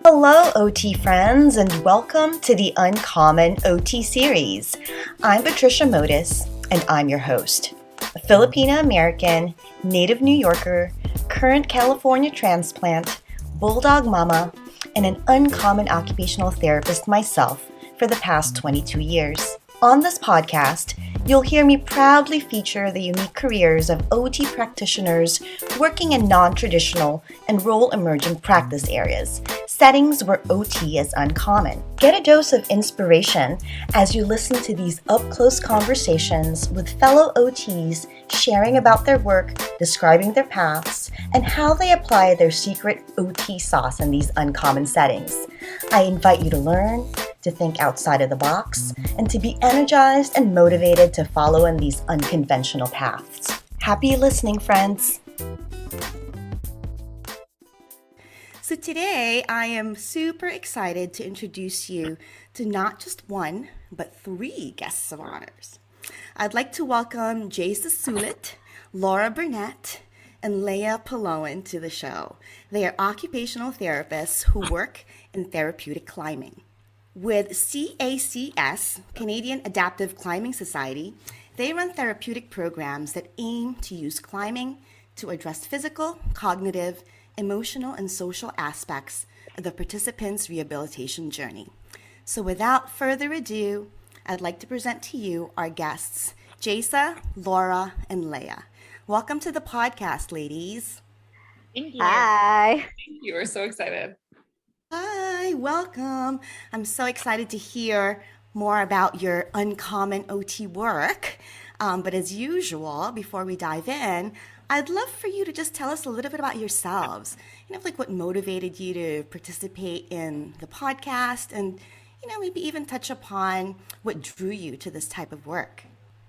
Hello, OT friends, and welcome to the Uncommon OT series. I'm Patricia Modis, and I'm your host. A Filipina American, native New Yorker, current California transplant, bulldog mama, and an uncommon occupational therapist myself for the past 22 years. On this podcast, you'll hear me proudly feature the unique careers of OT practitioners working in non-traditional and role-emerging practice areas, settings where OT is uncommon. Get a dose of inspiration as you listen to these up-close conversations with fellow OTs sharing about their work, describing their paths, and how they apply their secret OT sauce in these uncommon settings. I invite you to learn, to think outside of the box, and to be energized and motivated to follow in these unconventional paths. Happy listening, friends! So today, I am super excited to introduce you to not just one, but three guests of honors. I'd like to welcome Jaisa Sulit, Burnett, and Laya Polowin to the show. They are occupational therapists who work in therapeutic climbing. With CACS, Canadian Adaptive Climbing Society, they run therapeutic programs that aim to use climbing to address physical, cognitive, emotional, and social aspects of the participants' rehabilitation journey. So without further ado, I'd like to present to you our guests, Jaisa, Laura, and Laya. Welcome to the podcast, ladies. Thank you. Hi. Thank you. We're so excited. Hi, welcome. I'm so excited to hear more about your uncommon OT work. But as usual, before we dive in, I'd love for you to just tell us a little bit about yourselves. Like what motivated you to participate in the podcast and, maybe even touch upon what drew you to this type of work.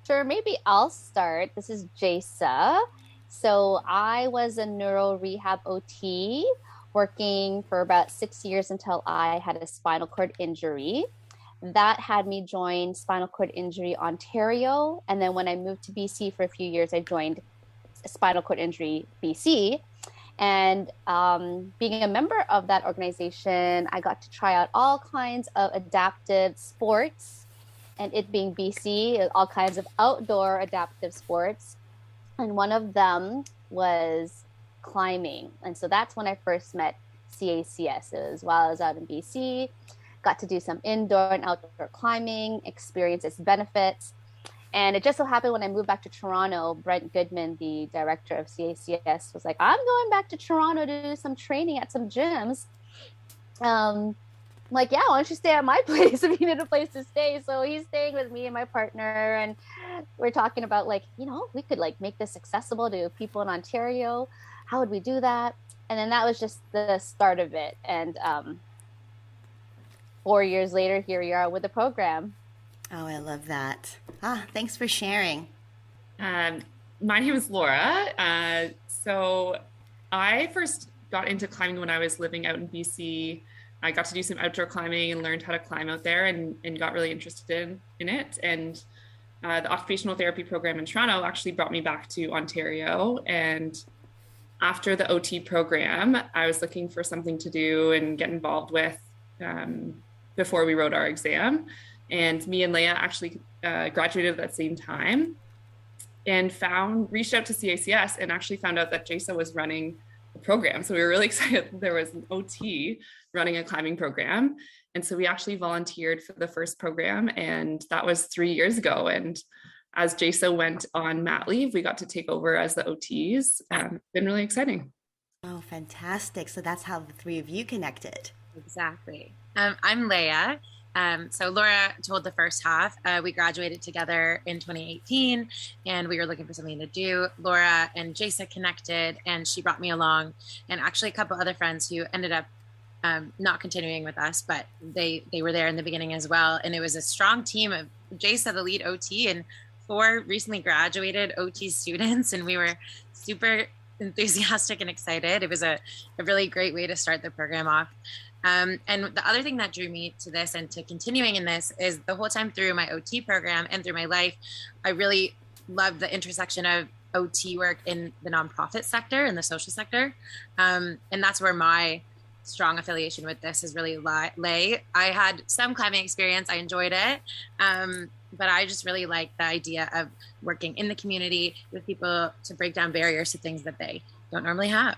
Sure, maybe I'll start. This is Jaisa. So I was a neuro rehab OT working for about 6 years until I had a spinal cord injury. That had me join Spinal Cord Injury Ontario. And then when I moved to BC for a few years, I joined Spinal Cord Injury BC. And being a member of that organization, I got to try out all kinds of adaptive sports. And it being BC, all kinds of outdoor adaptive sports. And one of them was climbing. And so that's when I first met CACS. It was while I was out in BC, got to do some indoor and outdoor climbing, experience its benefits. And it just so happened when I moved back to Toronto, Brent Goodman, the director of CACS, was like, I'm going back to Toronto to do some training at some gyms. I'm like, yeah, why don't you stay at my place if you need a place to stay? So he's staying with me and my partner. And we're talking about we could make this accessible to people in Ontario. How would we do that? And then that was just the start of it. And 4 years later, here we are with the program. Oh, I love that. Thanks for sharing. My name is Laura. So I first got into climbing when I was living out in BC. I got to do some outdoor climbing and learned how to climb out there and got really interested in it. And the occupational therapy program in Toronto actually brought me back to Ontario. And after the OT program, I was looking for something to do and get involved with before we wrote our exam. And me and Leah actually graduated at that same time and reached out to CACS and actually found out that Jaisa was running a program. So we were really excited that there was an OT running a climbing program. And so we actually volunteered for the first program, and that was 3 years ago. And as Jaisa went on mat leave, we got to take over as the OTs. It's been really exciting. Oh, fantastic. So that's how the three of you connected. Exactly. I'm Leah. So Laura told the first half. We graduated together in 2018 and we were looking for something to do. Laura and Jaisa connected and she brought me along, and actually a couple other friends who ended up not continuing with us, but they were there in the beginning as well. And it was a strong team of Jaisa, the lead OT, and 4 recently graduated OT students. And we were super enthusiastic and excited. It was a really great way to start the program off. And the other thing that drew me to this and to continuing in this is the whole time through my OT program and through my life, I really loved the intersection of OT work in the nonprofit sector and the social sector. And that's where my strong affiliation with this is really Lay. I had some climbing experience. I enjoyed it. But I just really like the idea of working in the community with people to break down barriers to things that they don't normally have.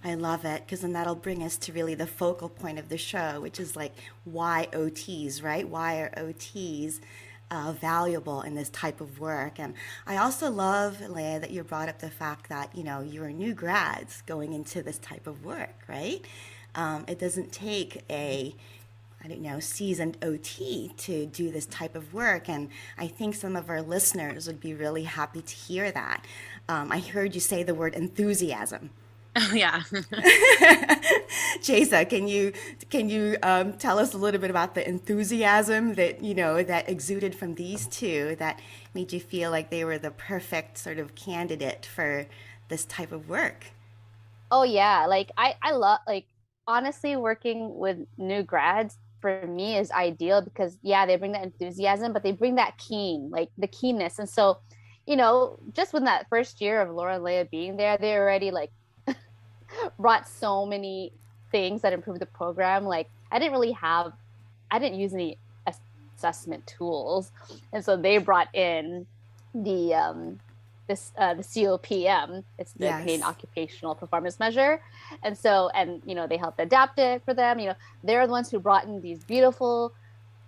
I love it, because then that'll bring us to really the focal point of the show, which is like, why OTs, right? Why are OTs valuable in this type of work? And I also love, Leah, that you brought up the fact that, you're new grads going into this type of work, right? It doesn't take a seasoned OT to do this type of work. And I think some of our listeners would be really happy to hear that. I heard you say the word enthusiasm. Oh, yeah. Jaisa, can you tell us a little bit about the enthusiasm that, that exuded from these two that made you feel like they were the perfect sort of candidate for this type of work? Oh yeah, like I love, like, honestly, working with new grads for me is ideal because they bring that enthusiasm, but they bring that the keenness. And so, just within that first year of Laura and Leah being there, they already like brought so many things that improved the program. Like I didn't use any assessment tools, and so they brought in the the COPM. It's the Canadian Occupational Performance Measure. And so, they helped adapt it for them. They're the ones who brought in these beautiful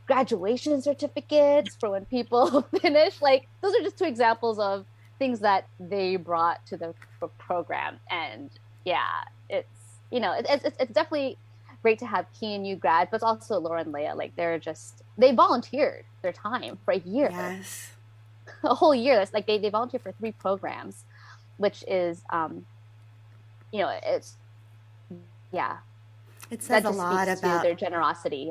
graduation certificates for when people finish. Like, those are just two examples of things that they brought to the program. And it's definitely great to have key and new grads, but it's also Laura and Leah. Like, they volunteered their time for a year. Yes. A whole year. That's like they volunteer for 3 programs, which is it's it says a lot about their generosity.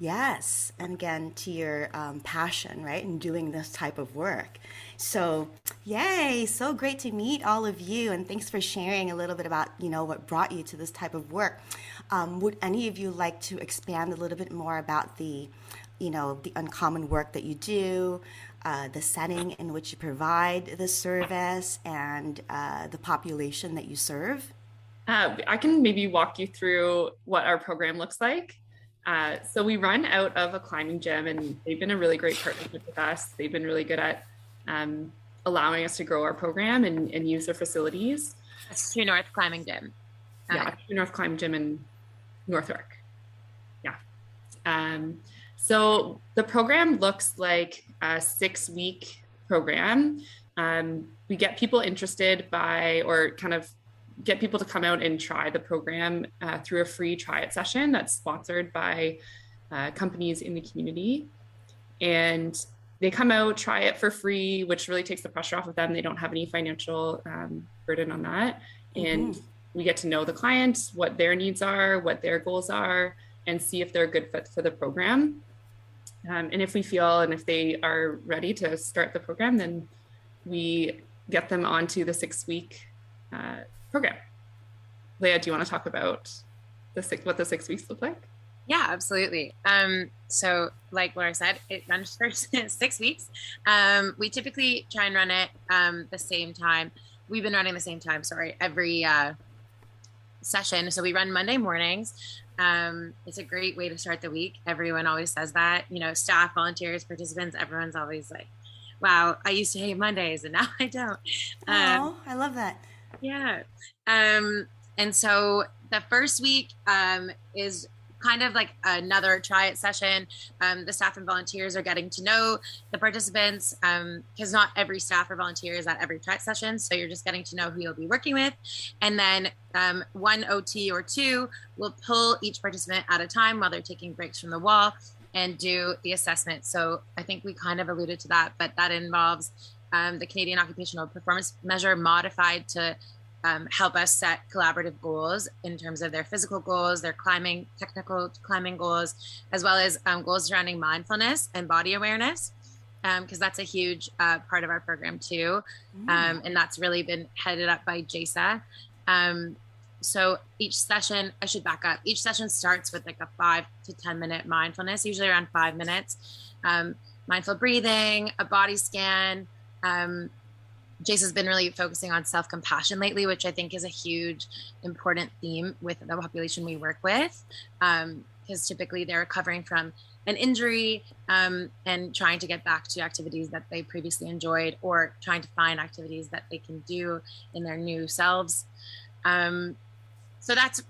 Yes, and again, to your passion, right, in doing this type of work. So yay, so great to meet all of you, and thanks for sharing a little bit about what brought you to this type of work. Would any of you like to expand a little bit more about the the uncommon work that you do, the setting in which you provide the service, and the population that you serve? I can maybe walk you through what our program looks like. So we run out of a climbing gym, and they've been a really great partnership with us. They've been really good at allowing us to grow our program and use their facilities. It's True North Climbing Gym. True North Climbing Gym in North York. So the program looks like a 6-week program. We get people interested or kind of get people to come out and try the program through a free try it session that's sponsored by companies in the community. And they come out, try it for free, which really takes the pressure off of them. They don't have any financial burden on that. And we get to know the client, what their needs are, what their goals are, and see if they're a good fit for the program. And if we feel and if they are ready to start the program, then we get them onto the 6-week program. Leah, do you want to talk about what the 6 weeks look like? Yeah, absolutely. So like Laura said, it runs for 6 weeks. We typically try and run it the same time. We've been running the same time, every session. So we run Monday mornings. It's a great way to start the week. Everyone always says that, staff, volunteers, participants, everyone's always like, wow, I used to hate Mondays and now I don't. Oh, I love that. Yeah. And so the first week is kind of like another try it session. The staff and volunteers are getting to know the participants because not every staff or volunteer is at every try it session. So you're just getting to know who you'll be working with. And then one OT or 2 will pull each participant at a time while they're taking breaks from the wall and do the assessment. So I think we kind of alluded to that, but that involves the Canadian Occupational Performance Measure modified to help us set collaborative goals in terms of their physical goals, their technical climbing goals, as well as goals surrounding mindfulness and body awareness, because that's a huge part of our program too. And that's really been headed up by Jaisa. So each session, I should back up. Each session starts with like a 5 to 10 minute mindfulness, usually around 5 minutes. Mindful breathing, a body scan, Jason's been really focusing on self-compassion lately, which I think is a huge, important theme with the population we work with, because typically they're recovering from an injury and trying to get back to activities that they previously enjoyed, or trying to find activities that they can do in their new selves. So that's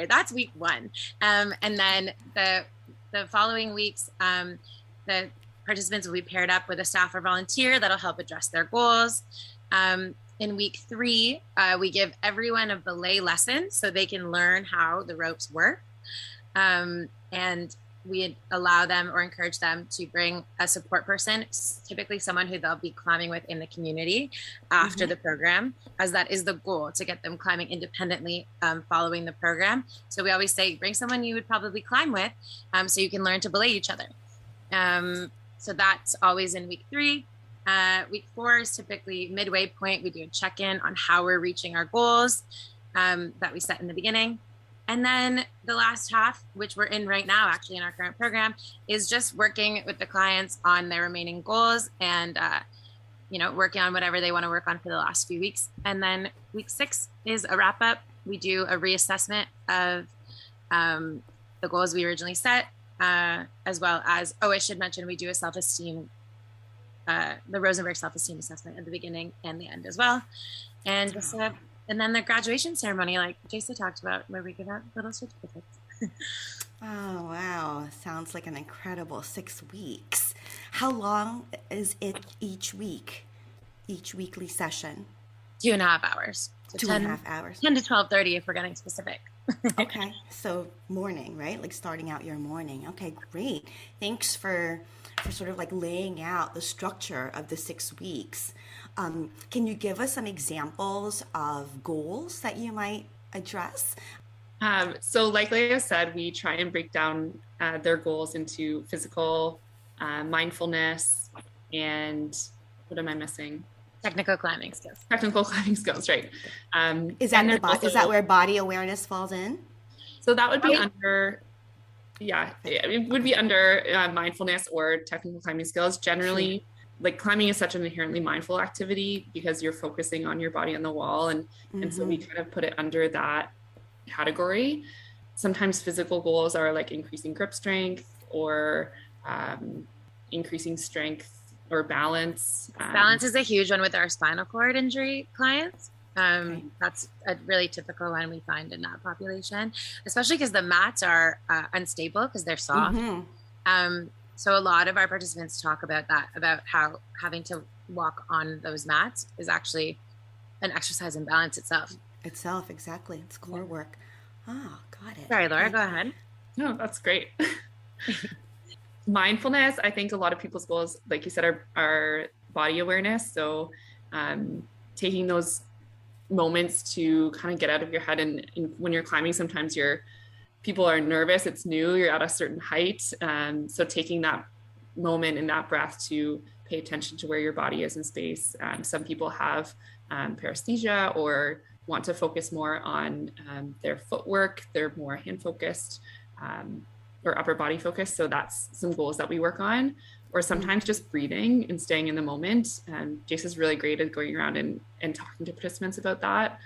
that's week 1, and then the following weeks, the participants will be paired up with a staff or volunteer that'll help address their goals. In week 3, we give everyone a belay lesson so they can learn how the ropes work. And we allow them or encourage them to bring a support person, typically someone who they'll be climbing with in the community after the program, as that is the goal, to get them climbing independently following the program. So we always say, bring someone you would probably climb with so you can learn to belay each other. So that's always in week 3. Week 4 is typically midway point. We do a check-in on how we're reaching our goals that we set in the beginning. And then the last half, which we're in right now, actually in our current program, is just working with the clients on their remaining goals and, working on whatever they want to work on for the last few weeks. And then week 6 is a wrap up. We do a reassessment of the goals we originally set, as well as, I should mention, we do a self-esteem, the Rosenberg self-esteem assessment at the beginning and the end as well. And just and then the graduation ceremony, like Jaisa talked about, where we give out little certificates. Oh, wow. Sounds like an incredible 6 weeks. How long is it each week, each weekly session? 2.5 hours. So 2.5 hours. 10 to 12:30 if we're getting specific. Okay. So morning, right? Like starting out your morning. Okay, great. Thanks for sort of like laying out the structure of the 6 weeks. Can you give us some examples of goals that you might address? So like Leah said, we try and break down their goals into physical, mindfulness, and what am I missing? Technical climbing skills. Technical climbing skills, right. Is that where body awareness falls in? So that would be under, it would be under mindfulness or technical climbing skills. Generally, like climbing is such an inherently mindful activity because you're focusing on your body on the wall. And so we kind of put it under that category. Sometimes physical goals are like increasing grip strength or increasing strength or balance. Balance is a huge one with our spinal cord injury clients. That's a really typical one we find in that population, especially because the mats are unstable because they're soft. So a lot of our participants talk about that, about how having to walk on those mats is actually an exercise in balance itself. Exactly. It's core work. Oh, got it. Sorry, Laura, go ahead. No, that's great. Mindfulness, I think a lot of people's goals, like you said, are body awareness. So taking those moments to kind of get out of your head. And when you're climbing, sometimes people are nervous. It's new. You're at a certain height. So taking that moment and that breath to pay attention to where your body is in space. Some people have paresthesia or want to focus more on their footwork. They're more hand focused or upper body focused. So that's some goals that we work on. Or sometimes just breathing and staying in the moment. Jaisa's really great at going around and talking to participants about that.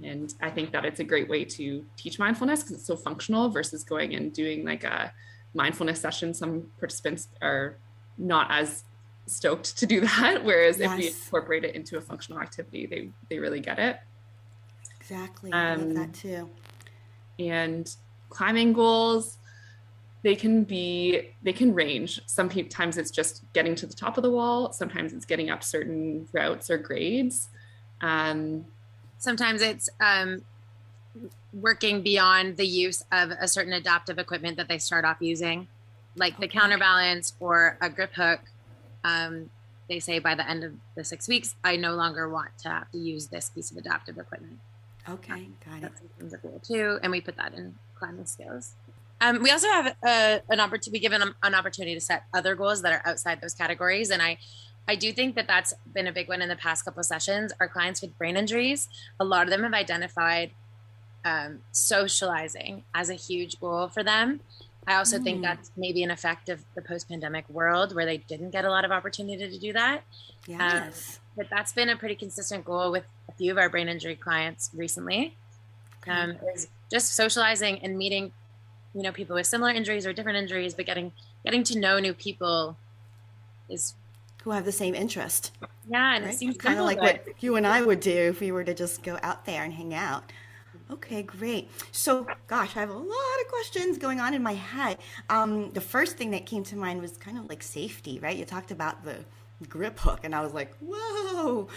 And I think that it's a great way to teach mindfulness because it's so functional versus going and doing like a mindfulness session. Some participants are not as stoked to do that. Whereas if we incorporate it into a functional activity, they really get it. Exactly. I love that too. And climbing goals, they can range. Sometimes it's just getting to the top of the wall. Sometimes it's getting up certain routes or grades. Sometimes it's working beyond the use of a certain adaptive equipment that they start off using, like the counterbalance or a grip hook. They say by the end of the 6 weeks, I no longer want to have to use this piece of adaptive equipment. Okay, got it. That's sometimes a goal too, and we put that in climbing skills. We also have an opportunity. We give them an opportunity to set other goals that are outside those categories, and I do think that that's been a big one in the past couple of sessions. Our clients with brain injuries, a lot of them have identified socializing as a huge goal for them. I also think that's maybe an effect of the post-pandemic world where they didn't get a lot of opportunity to do that. Yes. but that's been a pretty consistent goal with a few of our brain injury clients recently. Is just socializing and meeting, people with similar injuries or different injuries, but getting to know new people is who have the same interest. Yeah, and right? it seems Kind of simple, like but what you and I would do if we were to just go out there and hang out. Okay, great. So, gosh, I have a lot of questions going on in my head. The first thing that came to mind was kind of like safety, right? You talked about the grip hook, and I was like, whoa.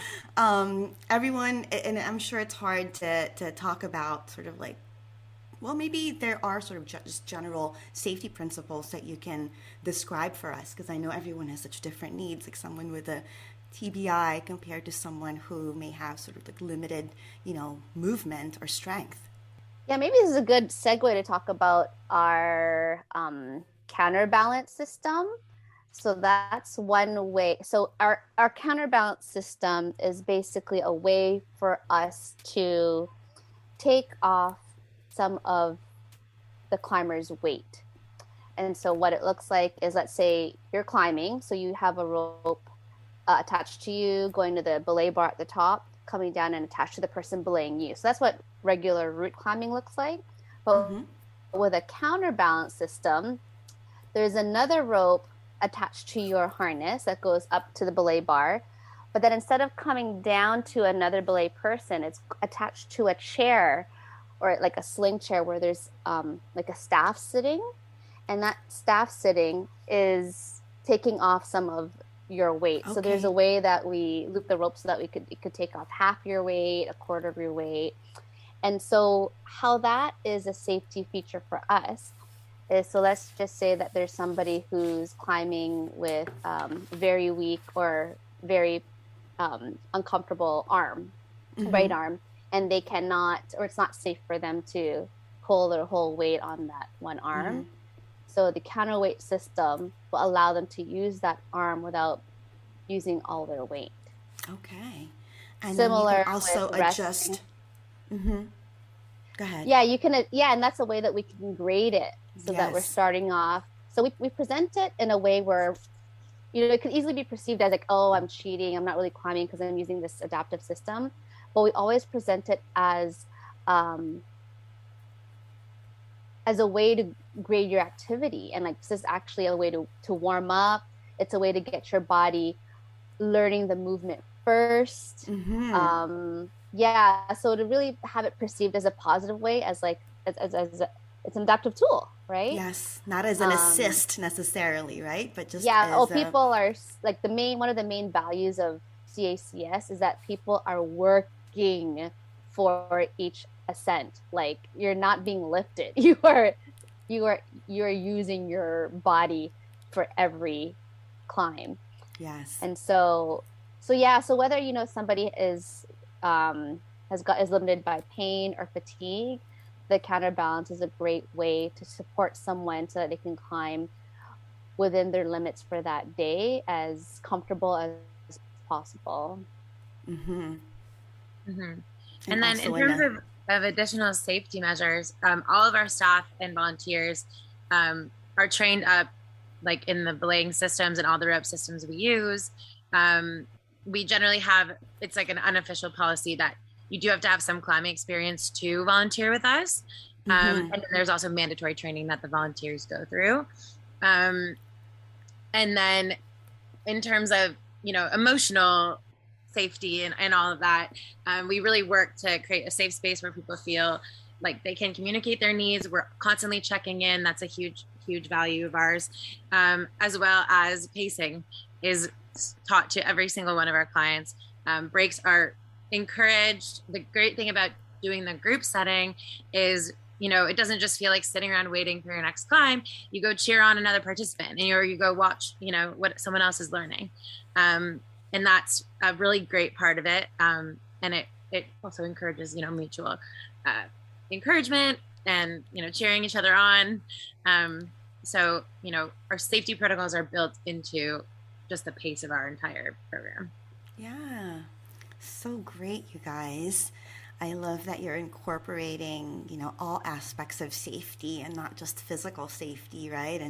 Everyone, and I'm sure it's hard to talk about sort of like, well, maybe there are sort of just general safety principles that you can describe for us, because I know everyone has such different needs, like someone with a TBI compared to someone who may have sort of like limited, movement or strength. Yeah, maybe this is a good segue to talk about our counterbalance system. So that's one way. So our counterbalance system is basically a way for us to take off some of the climber's weight. And so what it looks like is, let's say you're climbing, so you have a rope attached to you, going to the belay bar at the top, coming down and attached to the person belaying you. So that's what regular route climbing looks like. But with a counterbalance system, there's another rope attached to your harness that goes up to the belay bar. But then instead of coming down to another belay person, it's attached to a chair, or like a sling chair where there's like a staff sitting. And that staff sitting is taking off some of your weight. Okay. So there's a way that we loop the rope so that it could take off half your weight, a quarter of your weight. And so how that is a safety feature for us is, so let's just say that there's somebody who's climbing with very weak or very uncomfortable arm, right arm, and they cannot, or it's not safe for them to pull their whole weight on that one arm. So the counterweight system will allow them to use that arm without using all their weight. Okay. And similar, then you can also adjust. Go ahead. Yeah, you can. Yeah, and that's a way that we can grade it so that we're starting off. So we present it in a way where, it could easily be perceived as like, oh, I'm cheating. I'm not really climbing because I'm using this adaptive system. But we always present it as a way to grade your activity. And like, this is actually a way to warm up. It's a way to get your body learning the movement first. So to really have it perceived as a positive way, as like, as it's an adaptive tool, right? Yes, not as an assist necessarily, right? But just people are like, one of the main values of CACS is that people are working for each ascent. Like, you're not being lifted. You are using your body for every climb. Yes. And so whether somebody is limited by pain or fatigue, the counterbalance is a great way to support someone so that they can climb within their limits for that day as comfortable as possible. And then in terms of additional safety measures, all of our staff and volunteers are trained up, like in the belaying systems and all the rope systems we use. We generally have, it's like an unofficial policy that you do have to have some climbing experience to volunteer with us. And then there's also mandatory training that the volunteers go through. And then in terms of, emotional safety and all of that, we really work to create a safe space where people feel like they can communicate their needs. We're constantly checking in. That's a huge value of ours, as well as pacing is taught to every single one of our clients. Breaks are encouraged. The great thing about doing the group setting is, it doesn't just feel like sitting around waiting for your next climb. You go cheer on another participant, and you go watch, what someone else is learning. And that's a really great part of it. And it also encourages, mutual encouragement and, cheering each other on. So, our safety protocols are built into just the pace of our entire program. Yeah. So great, you guys. I love that you're incorporating, all aspects of safety and not just physical safety, right?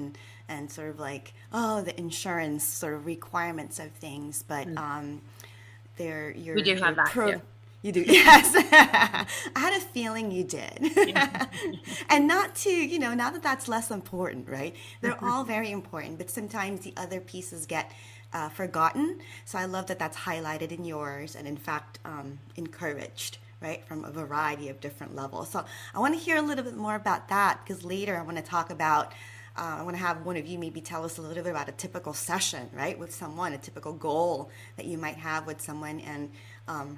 And sort of like, the insurance sort of requirements of things, but their We do have that too. You do, yes. I had a feeling you did. Yeah. And not to, not that that's less important, right? They're all very important, but sometimes the other pieces get forgotten. So I love that that's highlighted in yours and, in fact, encouraged, right, from a variety of different levels. So I want to hear a little bit more about that because later I want to talk about I want to have one of you maybe tell us a little bit about a typical session, right, with someone, a typical goal that you might have with someone and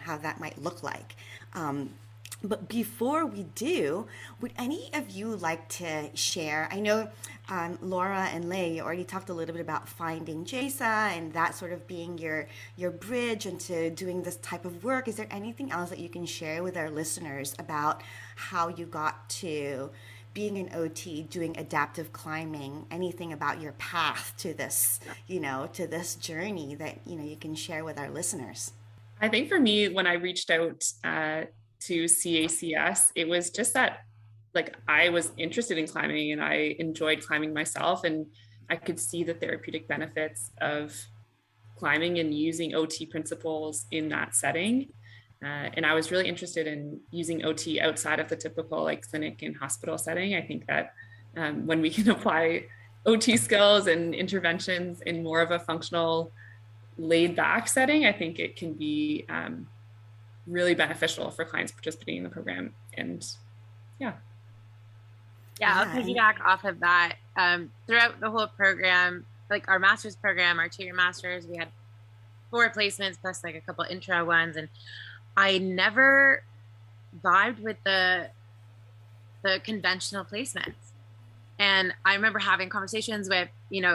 how that might look like. But before we do, would any of you like to share? I know Laura and Leigh, you already talked a little bit about finding Jaisa and that sort of being your bridge into doing this type of work. Is there anything else that you can share with our listeners about how you got to being an OT, doing adaptive climbing, anything about your path to this, to this journey that, you can share with our listeners? I think for me, when I reached out to CACS, it was just that, like, I was interested in climbing and I enjoyed climbing myself, and I could see the therapeutic benefits of climbing and using OT principles in that setting. And I was really interested in using OT outside of the typical like clinic and hospital setting. I think that when we can apply OT skills and interventions in more of a functional, laid back setting, I think it can be really beneficial for clients participating in the program. And yeah, I'll piggyback off of that. Throughout the whole program, like our master's program, our 2-year master's, we had 4 placements plus like a couple intro ones, and I never vibed with the conventional placements. And I remember having conversations with,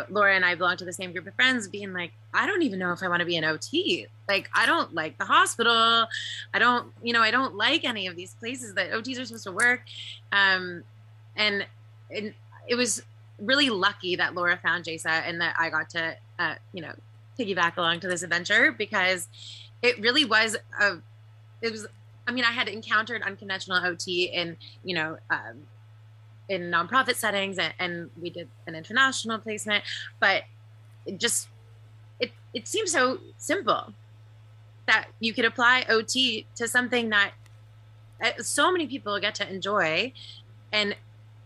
Laura and I belong to the same group of friends, being like, I don't even know if I want to be an OT. Like, I don't like the hospital. I don't like any of these places that OTs are supposed to work. And it was really lucky that Laura found Jaisa and that I got to, piggyback along to this adventure, because it really was I had encountered unconventional OT in nonprofit settings, and we did an international placement, but it seems so simple that you could apply OT to something that so many people get to enjoy, and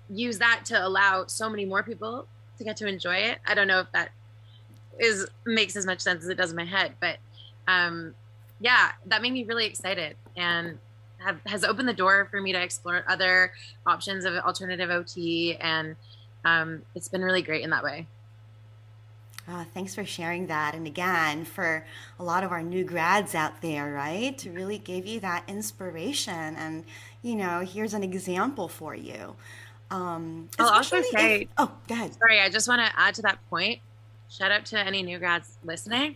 use that to allow so many more people to get to enjoy it. I don't know if that makes as much sense as it does in my head, but that made me really excited and has opened the door for me to explore other options of alternative OT, and it's been really great in that way. Thanks for sharing that. And again, for a lot of our new grads out there, right, to really give you that inspiration and, here's an example for you. I'll also say, go ahead. Sorry, I just want to add to that point. Shout out to any new grads listening.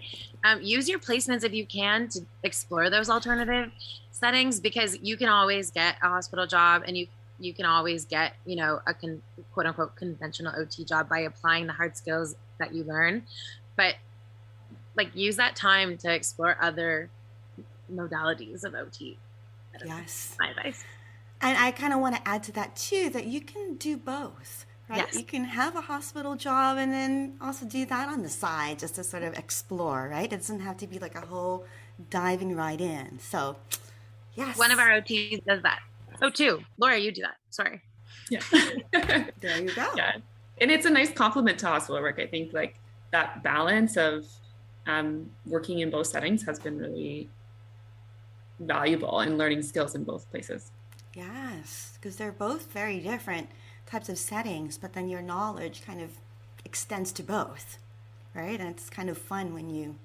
Use your placements if you can to explore those alternative settings, because you can always get a hospital job, and you can always get, a quote unquote conventional OT job by applying the hard skills that you learn. But use that time to explore other modalities of OT. Yes. My advice. And I kind of want to add to that too, that you can do both. Right? Yes. You can have a hospital job and then also do that on the side just to sort of explore, right? It doesn't have to be like a whole diving right in. So, yes. One of our OTs does that. Oh, 2. Laura, you do that. Sorry. Yeah. There you go. Yeah. And it's a nice complement to hospital work. I think that balance of working in both settings has been really valuable in learning skills in both places. Yes, because they're both very different types of settings, but then your knowledge kind of extends to both, right? And it's kind of fun when you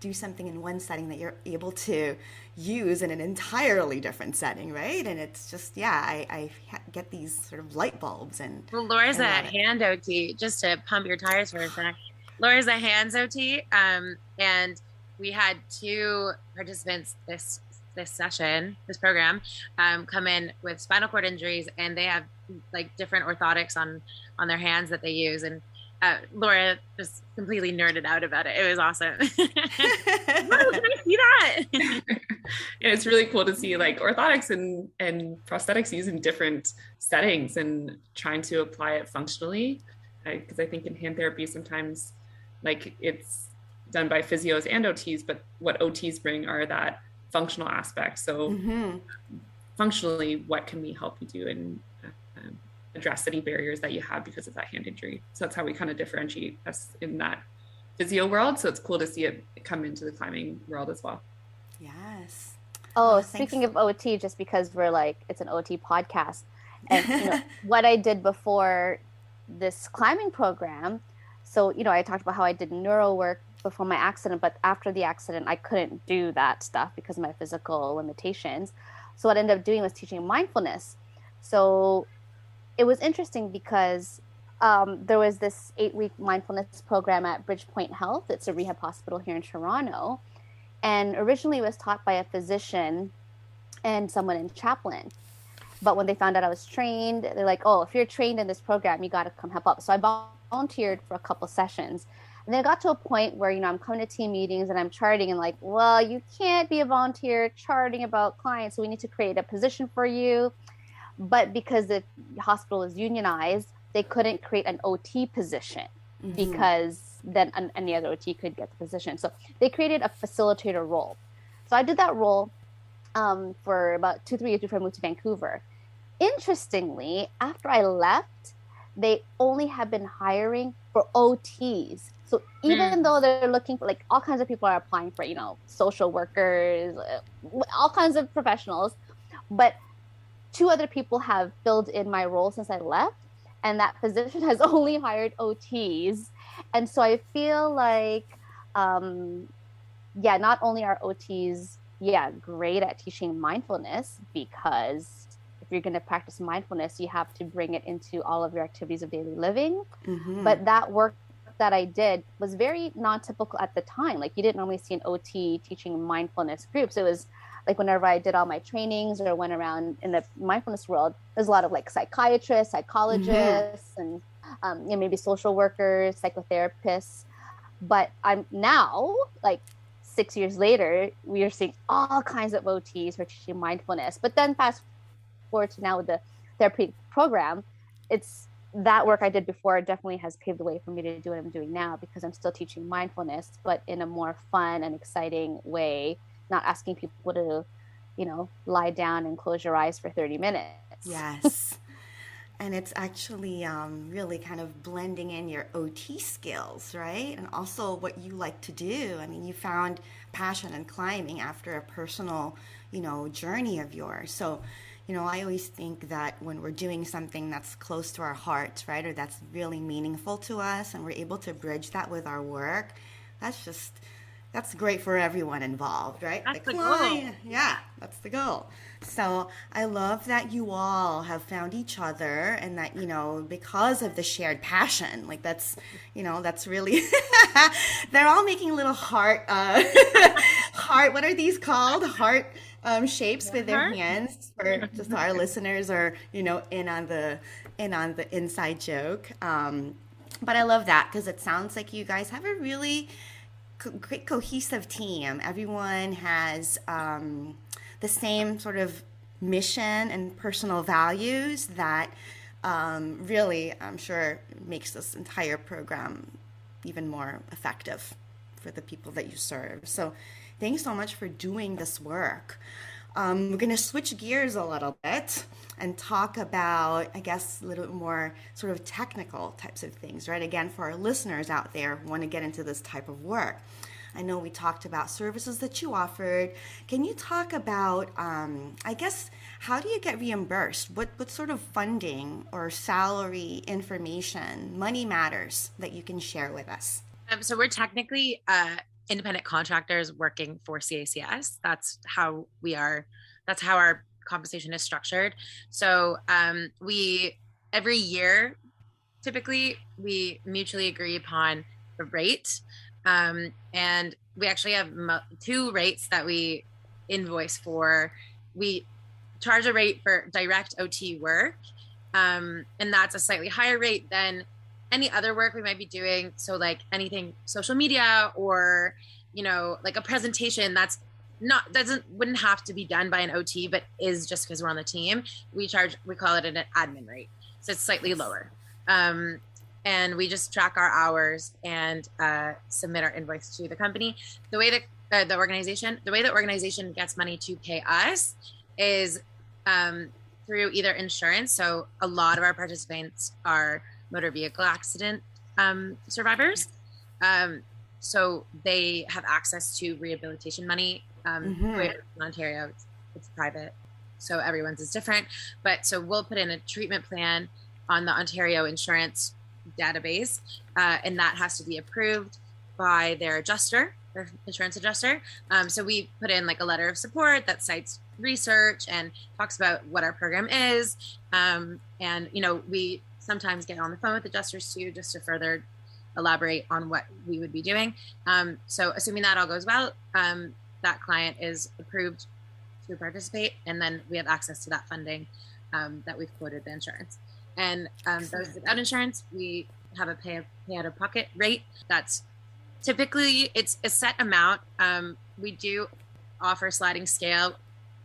do something in one setting that you're able to use in an entirely different setting, right? And it's just, I get these sort of light bulbs. And well, Laura's a hand OT, just to pump your tires for a sec. Laura's a hands OT, and we had 2 participants this program come in with spinal cord injuries, and they have different orthotics on their hands that they use, and Laura just completely nerded out about it. It was awesome. Whoa, can I see that? Yeah, it's really cool to see orthotics and prosthetics used in different settings and trying to apply it functionally, because I think in hand therapy sometimes it's done by physios and OTs, but what OTs bring are that functional aspect. So functionally, what can we help you do and address any barriers that you have because of that hand injury? So that's how we kind of differentiate us in that physio world. So it's cool to see it come into the climbing world as well. Yes. Oh, speaking of OT, just because we're like, it's an OT podcast. And what I did before this climbing program. So, I talked about how I did neuro work before my accident, but after the accident, I couldn't do that stuff because of my physical limitations. So what I ended up doing was teaching mindfulness. So it was interesting because there was this 8-week mindfulness program at Bridgepoint Health. It's a rehab hospital here in Toronto. And originally it was taught by a physician and someone in chaplain. But when they found out I was trained, they're like, oh, if you're trained in this program, you got to come help out. So I volunteered for a couple sessions. And then it got to a point where, I'm coming to team meetings and I'm charting and like, well, you can't be a volunteer charting about clients. So we need to create a position for you. But because the hospital is unionized, they couldn't create an OT position because then any other OT could get the position. So they created a facilitator role. So I did that role for about 2-3 years before I moved to Vancouver. Interestingly, after I left, they only have been hiring for OTs. So even though they're looking for, like, all kinds of people are applying for, social workers, all kinds of professionals, but 2 other people have filled in my role since I left, and that position has only hired OTs. And so I feel like, not only are OTs, great at teaching mindfulness, because if you're going to practice mindfulness, you have to bring it into all of your activities of daily living. But that work that I did was very non-typical at the time. Like, you didn't normally see an OT teaching mindfulness groups. It was like, whenever I did all my trainings or went around in the mindfulness world, there's a lot of like psychiatrists, psychologists, and maybe social workers, psychotherapists. But I'm now, like 6 years later, we are seeing all kinds of OTs who are teaching mindfulness. But then fast forward to now with the therapeutic program, it's that work I did before definitely has paved the way for me to do what I'm doing now, because I'm still teaching mindfulness, but in a more fun and exciting way, not asking people to, lie down and close your eyes for 30 minutes. Yes. And it's actually really kind of blending in your OT skills, right? And also what you like to do. I mean, you found passion in climbing after a personal, journey of yours. So, I always think that when we're doing something that's close to our hearts, right, or that's really meaningful to us, and we're able to bridge that with our work, that's great for everyone involved, right? That's the goal. Yeah, that's the goal. So I love that you all have found each other, and that, because of the shared passion, like that's really, they're all making little heart, what are these called? Heart shapes with their hands, for just our listeners are, in on the inside joke. But I love that, because it sounds like you guys have a really great cohesive team. Everyone has the same sort of mission and personal values that really, I'm sure, makes this entire program even more effective for the people that you serve. So thanks so much for doing this work. We're going to switch gears a little bit and talk about, I guess, a little bit more sort of technical types of things, right? Again, for our listeners out there who want to get into this type of work. I know we talked about services that you offered. Can you talk about, I guess, how do you get reimbursed? What sort of funding or salary information, money matters, that you can share with us? So we're technically independent contractors working for CACS. That's how we are. That's how our compensation is structured. So we, every year, typically, we mutually agree upon a rate. And we actually have 2 rates that we invoice for. We charge a rate for direct OT work, and that's a slightly higher rate than any other work we might be doing. So like anything social media, or, like a presentation that's wouldn't have to be done by an OT, but is just because we're on the team. We call it an admin rate. So it's slightly lower. and we just track our hours and submit our invoice to the company. The way that the organization gets money to pay us is through either insurance. So a lot of our participants are motor vehicle accident survivors. So they have access to rehabilitation money. In Ontario, it's private, so everyone's is different. But so we'll put in a treatment plan on the Ontario insurance database, and that has to be approved by their insurance adjuster. So we put in like a letter of support that cites research and talks about what our program is. And, we sometimes get on the phone with adjusters too, just to further elaborate on what we would be doing. So assuming that all goes well, that client is approved to participate, and then we have access to that funding that we've quoted the insurance. And those without insurance, we have a pay out of pocket rate. That's typically, it's a set amount. We do offer sliding scale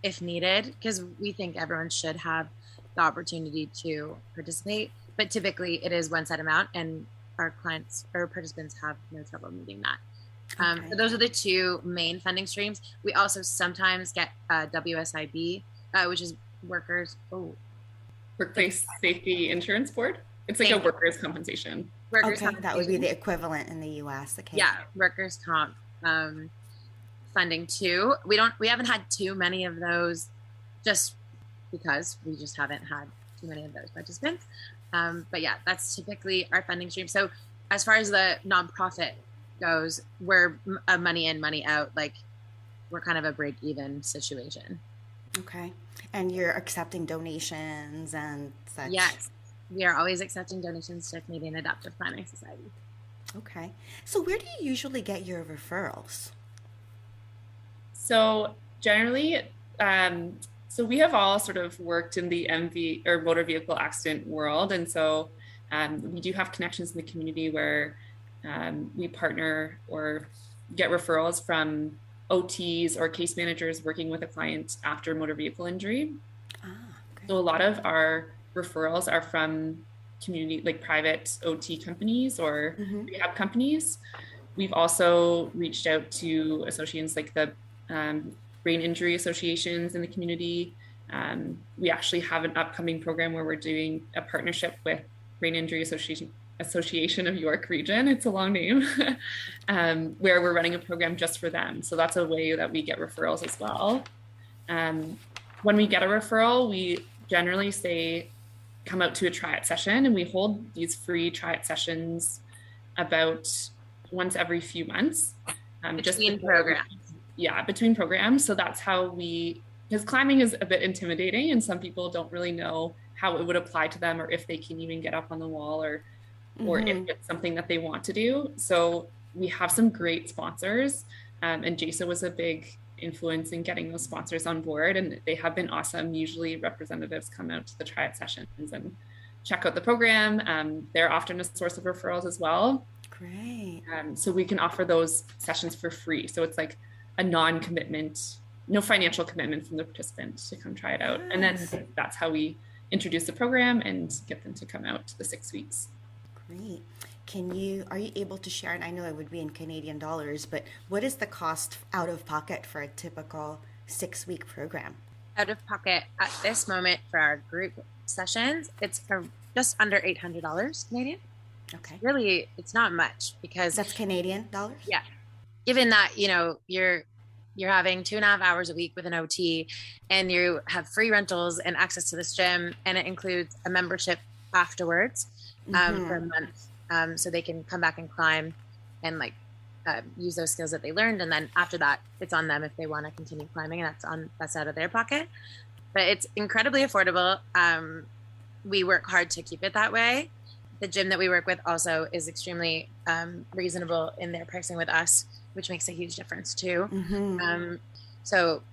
if needed, because we think everyone should have the opportunity to participate. But typically it is one set amount, and our clients or participants have no trouble meeting that. So those are the two main funding streams. We also sometimes get WSIB, which is Workplace Safety Insurance Board. It's like a workers' compensation. That would be the equivalent in the U.S. Okay. Yeah, workers' comp funding too. We haven't had too many of those, just because we just haven't had too many of those participants. But yeah, that's typically our funding stream. So as far as the nonprofit goes, we're a money in, money out. Like, we're kind of a break-even situation. Okay. And you're accepting donations and such? Yes. We are always accepting donations to Canadian Adaptive Planning Society. Okay. So where do you usually get your referrals? So generally, so we have all sort of worked in the MV or motor vehicle accident world. And so we do have connections in the community where we partner or get referrals from OTs or case managers working with a client after motor vehicle injury. So a lot of our referrals are from community, like private OT companies or rehab companies. We've also reached out to associations like the brain injury associations in the community. We actually have an upcoming program where we're doing a partnership with Brain Injury Association of York Region. It's a long name, where we're running a program just for them. So that's a way that we get referrals as well. When we get a referral, we generally say, come out to a try-it session, and we hold these free try-it sessions about once every few months. Between programs. Yeah, between programs. So that's how because climbing is a bit intimidating and some people don't really know how it would apply to them, or if they can even get up on the wall, or if it's something that they want to do. So we have some great sponsors, and Jaisa was a big influence in getting those sponsors on board, and they have been awesome. Usually representatives come out to the try-it sessions and check out the program. They're often a source of referrals as well. Great. So we can offer those sessions for free. So it's like a non-commitment, no financial commitment from the participant to come try it out. Yes. And then that's how we introduce the program and get them to come out to the 6 weeks. Great. Are you able to share, and I know it would be in Canadian dollars, but what is the cost out of pocket for a typical 6-week program? Out of pocket at this moment for our group sessions, it's just under $800 Canadian. Okay. Really, it's not much, because that's Canadian dollars? Yeah. Given that, you're having 2.5 hours a week with an OT, and you have free rentals and access to this gym, and it includes a membership afterwards for a month. So they can come back and climb and use those skills that they learned. And then after that, it's on them if they want to continue climbing, and that's out of their pocket. But it's incredibly affordable. We work hard to keep it that way. The gym that we work with also is extremely reasonable in their pricing with us, which makes a huge difference too. So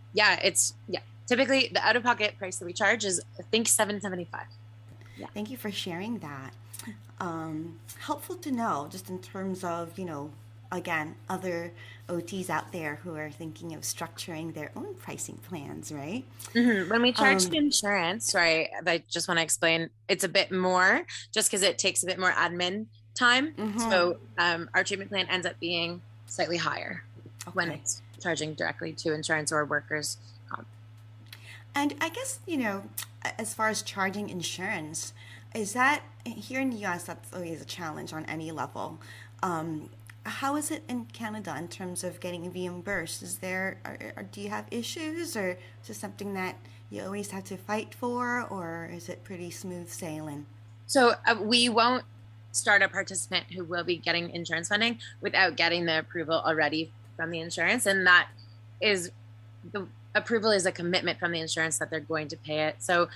typically the out-of-pocket price that we charge is, I think, $775. Yeah. Thank you for sharing that. Helpful to know, just in terms of, again, other OTs out there who are thinking of structuring their own pricing plans, right? When we charge the insurance, sorry, I just want to explain, it's a bit more just because it takes a bit more admin time. So our treatment plan ends up being slightly higher when it's charging directly to insurance or workers' comp. And I guess, as far as charging insurance, is that here in the US, that's always a challenge on any level. How is it in Canada in terms of getting reimbursed? Do you have issues, or is it something that you always have to fight for, or is it pretty smooth sailing? So we won't start a participant who will be getting insurance funding without getting the approval already from the insurance. And that is, the approval is a commitment from the insurance that they're going to pay it. So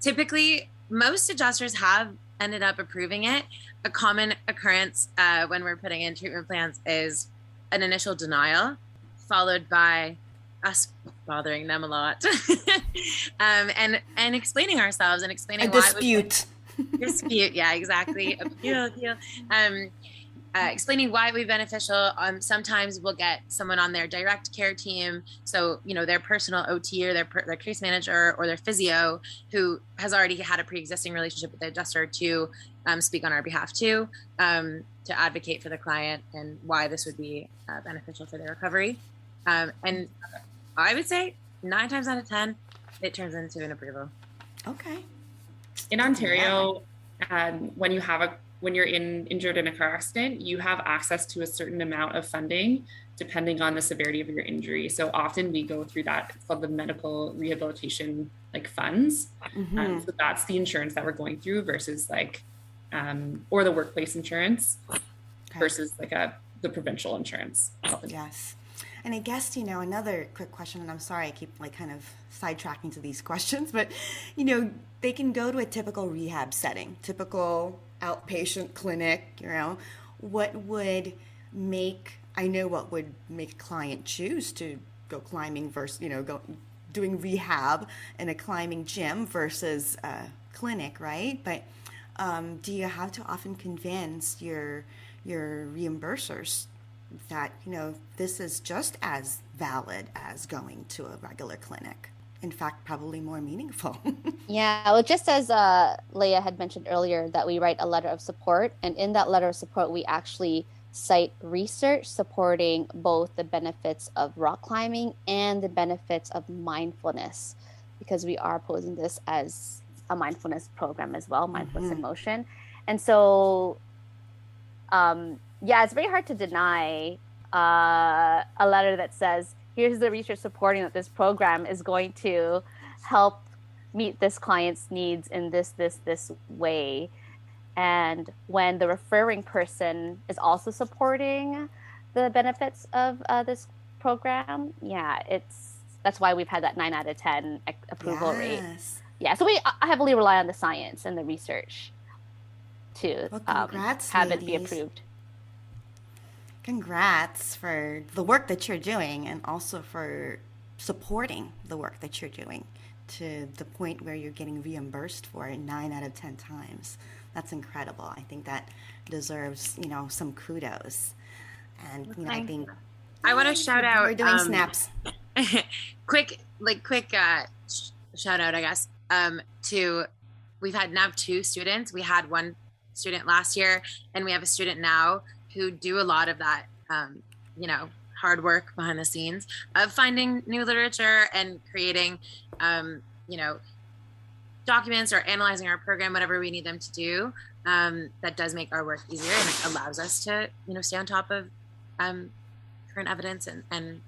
typically most adjusters have ended up approving it. A common occurrence when we're putting in treatment plans is an initial denial, followed by us bothering them a lot and explaining ourselves and explaining why dispute. Yeah, exactly. Appeal. Explaining why it would be beneficial. Sometimes we'll get someone on their direct care team, so their personal OT or their case manager or their physio who has already had a pre-existing relationship with the adjuster to speak on our behalf too, to advocate for the client and why this would be beneficial for their recovery. And I would say 9 times out of 10, it turns into an approval. Okay. In Ontario, when you're injured in a car accident, you have access to a certain amount of funding depending on the severity of your injury. So often we go through that. It's called the medical rehabilitation funds. So that's the insurance that we're going through versus or the workplace insurance versus the provincial insurance. Yes. And I guess, another quick question, and I'm sorry I keep kind of sidetracking to these questions, but, they can go to a typical rehab setting, typical outpatient clinic, what would make a client choose to go climbing versus, doing rehab in a climbing gym versus a clinic, right? But do you have to often convince your reimbursers that this is just as valid as going to a regular clinic? In fact, probably more meaningful. Yeah, well, just as Leah had mentioned earlier, that we write a letter of support, and in that letter of support we actually cite research supporting both the benefits of rock climbing and the benefits of mindfulness, because we are posing this as a mindfulness program as well, mindfulness in motion. And so it's very hard to deny a letter that says, here's the research supporting that this program is going to help meet this client's needs in this way. And when the referring person is also supporting the benefits of this program, that's why we've had that 9 out of 10 approval rate. Yeah, so we heavily rely on the science and the research to have it be approved. Congrats for the work that you're doing and also for supporting the work that you're doing to the point where you're getting reimbursed for it 9 out of 10 times. That's incredible. I think that deserves, some kudos. And, I think I want to shout out. We're doing snaps. quick shout out, I guess, we've had now 2 students. We had 1 student last year, and we have a student now who do a lot of that, hard work behind the scenes of finding new literature and creating, documents or analyzing our program, whatever we need them to do. That does make our work easier, and it allows us to, stay on top of current evidence and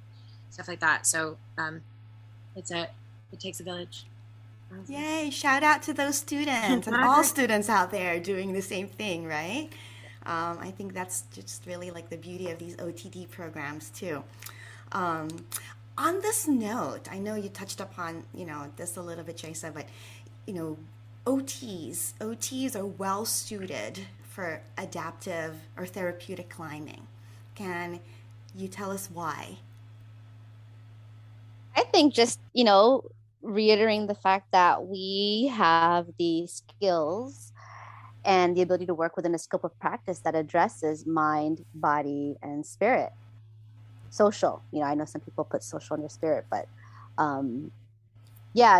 stuff like that. So it takes a village. Yay, shout out to those students and all students out there doing the same thing, right? I think that's just really the beauty of these OTD programs too. On this note, I know you touched upon, this a little bit, Jaisa, but, OTs are well suited for adaptive or therapeutic climbing. Can you tell us why? I think just, reiterating the fact that we have the skills and the ability to work within a scope of practice that addresses mind, body, and spirit. Social, I know some people put social under spirit, but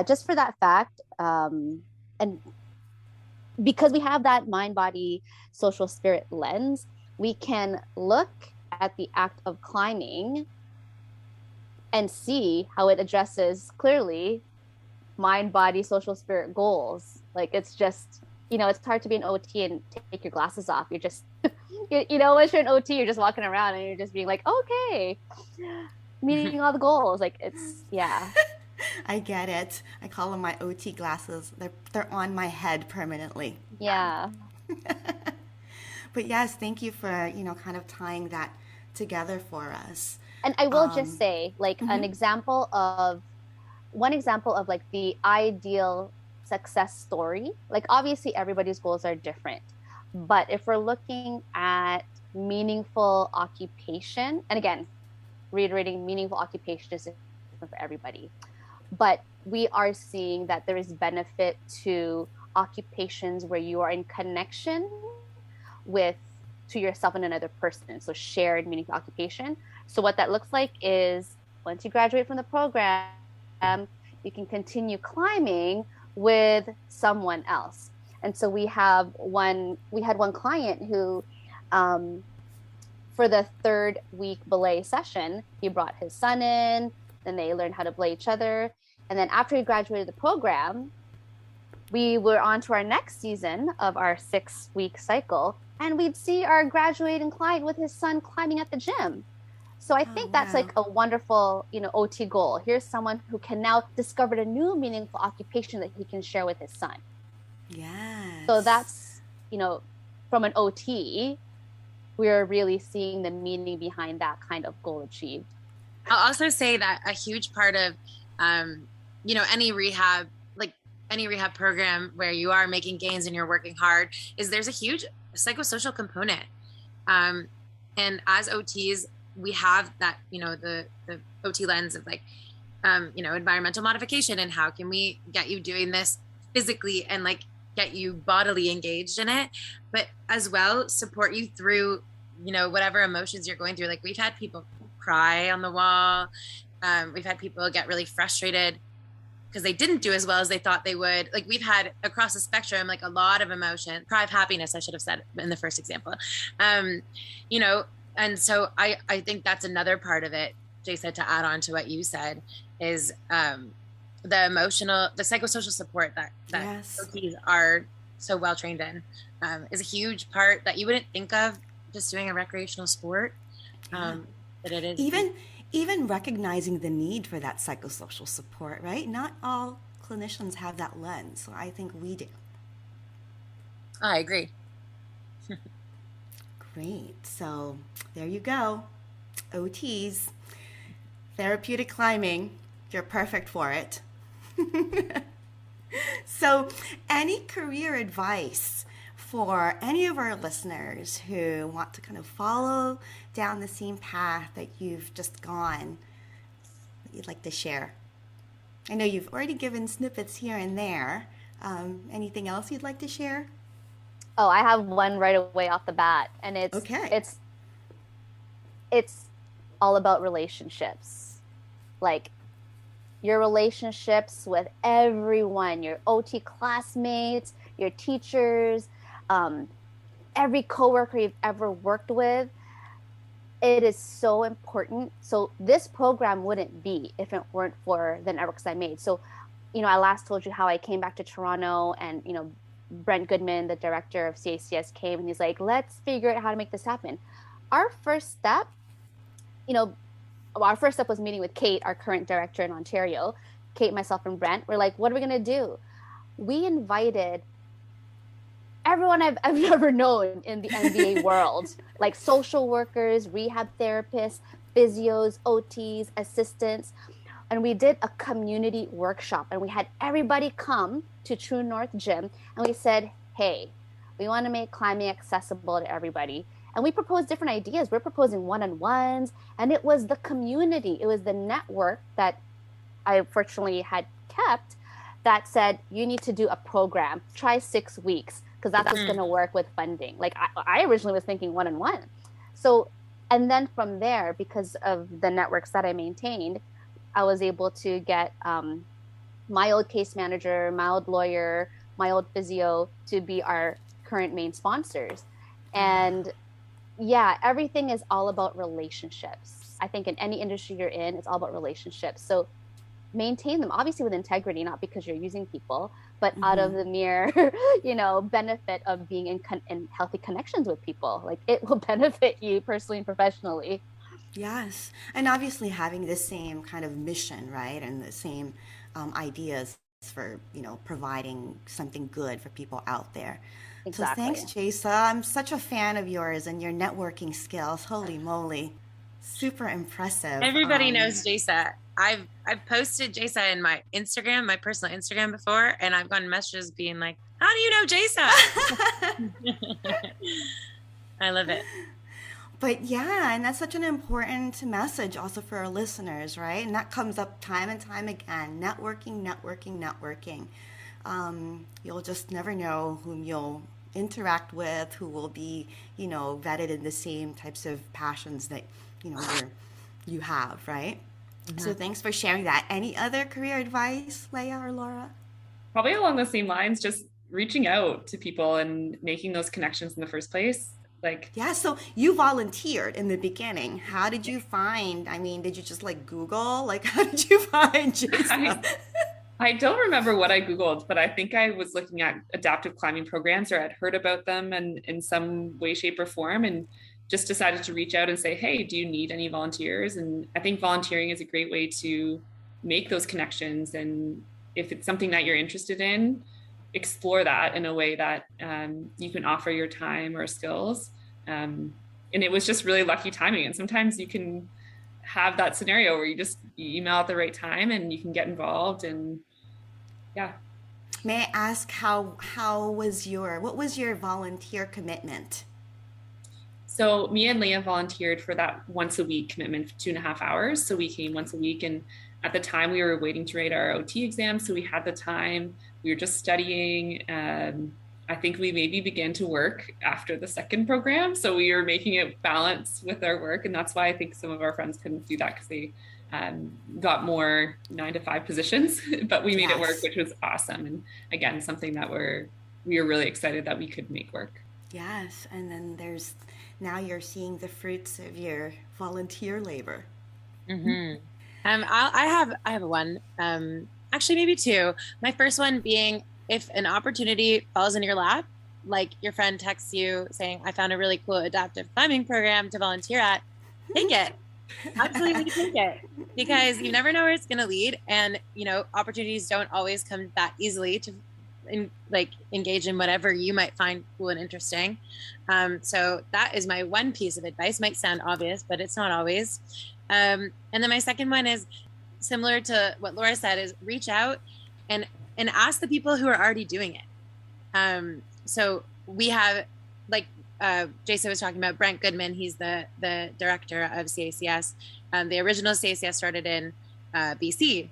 just for that fact, and because we have that mind, body, social, spirit lens, we can look at the act of climbing and see how it addresses clearly mind, body, social, spirit goals. Like, it's just, it's hard to be an OT and take your glasses off. You're just, once you're an OT, you're just walking around and you're just being like, okay, meeting all the goals. Like, it's, yeah. I get it. I call them my OT glasses. They're on my head permanently. Yeah. But yes, thank you for, kind of tying that together for us. And I will just say, like, one example of like the ideal success story, like, obviously everybody's goals are different, but if we're looking at meaningful occupation, and again, reiterating, meaningful occupation is different for everybody, but we are seeing that there is benefit to occupations where you are in connection to yourself and another person. So shared meaningful occupation. So what that looks like is, once you graduate from the program, you can continue climbing with someone else. And so we had one client who, for the 3rd week belay session, he brought his son in, then they learned how to belay each other. And then after he graduated the program, we were on to our next season of our 6-week cycle, and we'd see our graduating client with his son climbing at the gym. So I think that's like a wonderful, OT goal. Here's someone who can now discover a new meaningful occupation that he can share with his son. Yes. So that's, from an OT, we're really seeing the meaning behind that kind of goal achieved. I'll also say that a huge part of, any rehab, like any rehab program where you are making gains and you're working hard, is there's a huge psychosocial component. And as OTs, we have that, the OT lens of like, environmental modification, and how can we get you doing this physically and like get you bodily engaged in it, but as well support you through, whatever emotions you're going through. Like, we've had people cry on the wall. We've had people get really frustrated because they didn't do as well as they thought they would. Like, we've had across the spectrum, like a lot of emotion, cry of happiness, I should have said in the first example. And so I think that's another part of it, Jaisa, to add on to what you said, is the psychosocial support that yes. OTs are so well trained in is a huge part that you wouldn't think of just doing a recreational sport. But it is. Even recognizing the need for that psychosocial support, right? Not all clinicians have that lens, so I think we do. I agree. Great. So there you go. OTs, therapeutic climbing, you're perfect for it. So any career advice for any of our listeners who want to kind of follow down the same path that you've just gone that you'd like to share? I know you've already given snippets here and there. Anything else you'd like to share? Oh, I have one right away off the bat, and it's all about relationships. Like, your relationships with everyone, your OT classmates, your teachers, every coworker you've ever worked with. It is so important. So this program wouldn't be if it weren't for the networks I made. So, I last told you how I came back to Toronto, and, Brent Goodman, the director of CACS, came and he's like, let's figure out how to make this happen. Our first step was meeting with Kate, our current director in Ontario. Kate, myself, and Brent. We're like, what are we going to do? We invited everyone I've ever known in the MBA world, like social workers, rehab therapists, physios, OTs, assistants. And we did a community workshop, and we had everybody come to True North Gym, and we said, hey, we want to make climbing accessible to everybody. And we proposed different ideas. We're proposing one-on-ones, and it was the community. It was the network that I fortunately had kept that said, you need to do a program, try 6 weeks, because that's what's going to work with funding. Like, I originally was thinking one-on-one. So, and then from there, because of the networks that I maintained, I was able to get my old case manager, my old lawyer, my old physio to be our current main sponsors. And yeah, everything is all about relationships. I think in any industry you're in, it's all about relationships. So maintain them, obviously with integrity, not because you're using people, but out of the mere, benefit of being in healthy connections with people. Like, it will benefit you personally and professionally. Yes, and obviously having the same kind of mission, right, and the same ideas for providing something good for people out there. So thanks, Exactly. Jaisa. I'm such a fan of yours and your networking skills. Holy moly, super impressive. Everybody knows Jaisa. I've posted Jaisa in my Instagram, my personal Instagram before, and I've gotten messages being like, "How do you know Jaisa?" I love it. But yeah, and that's such an important message also for our listeners, right? And that comes up time and time again. Networking, networking, networking. You'll just never know whom you'll interact with, who will be, vetted in the same types of passions that, you have, right? So thanks for sharing that. Any other career advice, Leah or Laura? Probably along the same lines, just reaching out to people and making those connections in the first place. Yeah, so you volunteered in the beginning. How did you find, did you just Google? How did you find Jason? I don't remember what I Googled, but I think I was looking at adaptive climbing programs, or I'd heard about them and in some way, shape, or form, and just decided to reach out and say, hey, do you need any volunteers? And I think volunteering is a great way to make those connections. And if it's something that you're interested in, explore that in a way that you can offer your time or skills. And it was just really lucky timing. And sometimes you can have that scenario where you email at the right time and you can get involved. And yeah. May I ask what was your volunteer commitment? So me and Leah volunteered for that once a week commitment for 2.5 hours. So we came once a week, and at the time we were waiting to write our OT exam. So we had the time, we were just studying. I think we maybe began to work after the second program. So we were making it balance with our work. And that's why I think some of our friends couldn't do that, because they got more 9-to-5 positions, but we made it work, which was awesome. And again, something that we were really excited that we could make work. Yes. And then now you're seeing the fruits of your volunteer labor. Mm-hmm. I have one, actually maybe two. My first one being, if an opportunity falls in your lap, like your friend texts you saying, I found a really cool adaptive climbing program to volunteer at, take it. Absolutely take it, because you never know where it's going to lead. And, opportunities don't always come that easily to engage in whatever you might find cool and interesting. So that is my one piece of advice. Might sound obvious, but it's not always. And then my second one is similar to what Laura said, is reach out and ask the people who are already doing it. So we have, Jason was talking about, Brent Goodman. He's the director of CACS. The original CACS started in BC.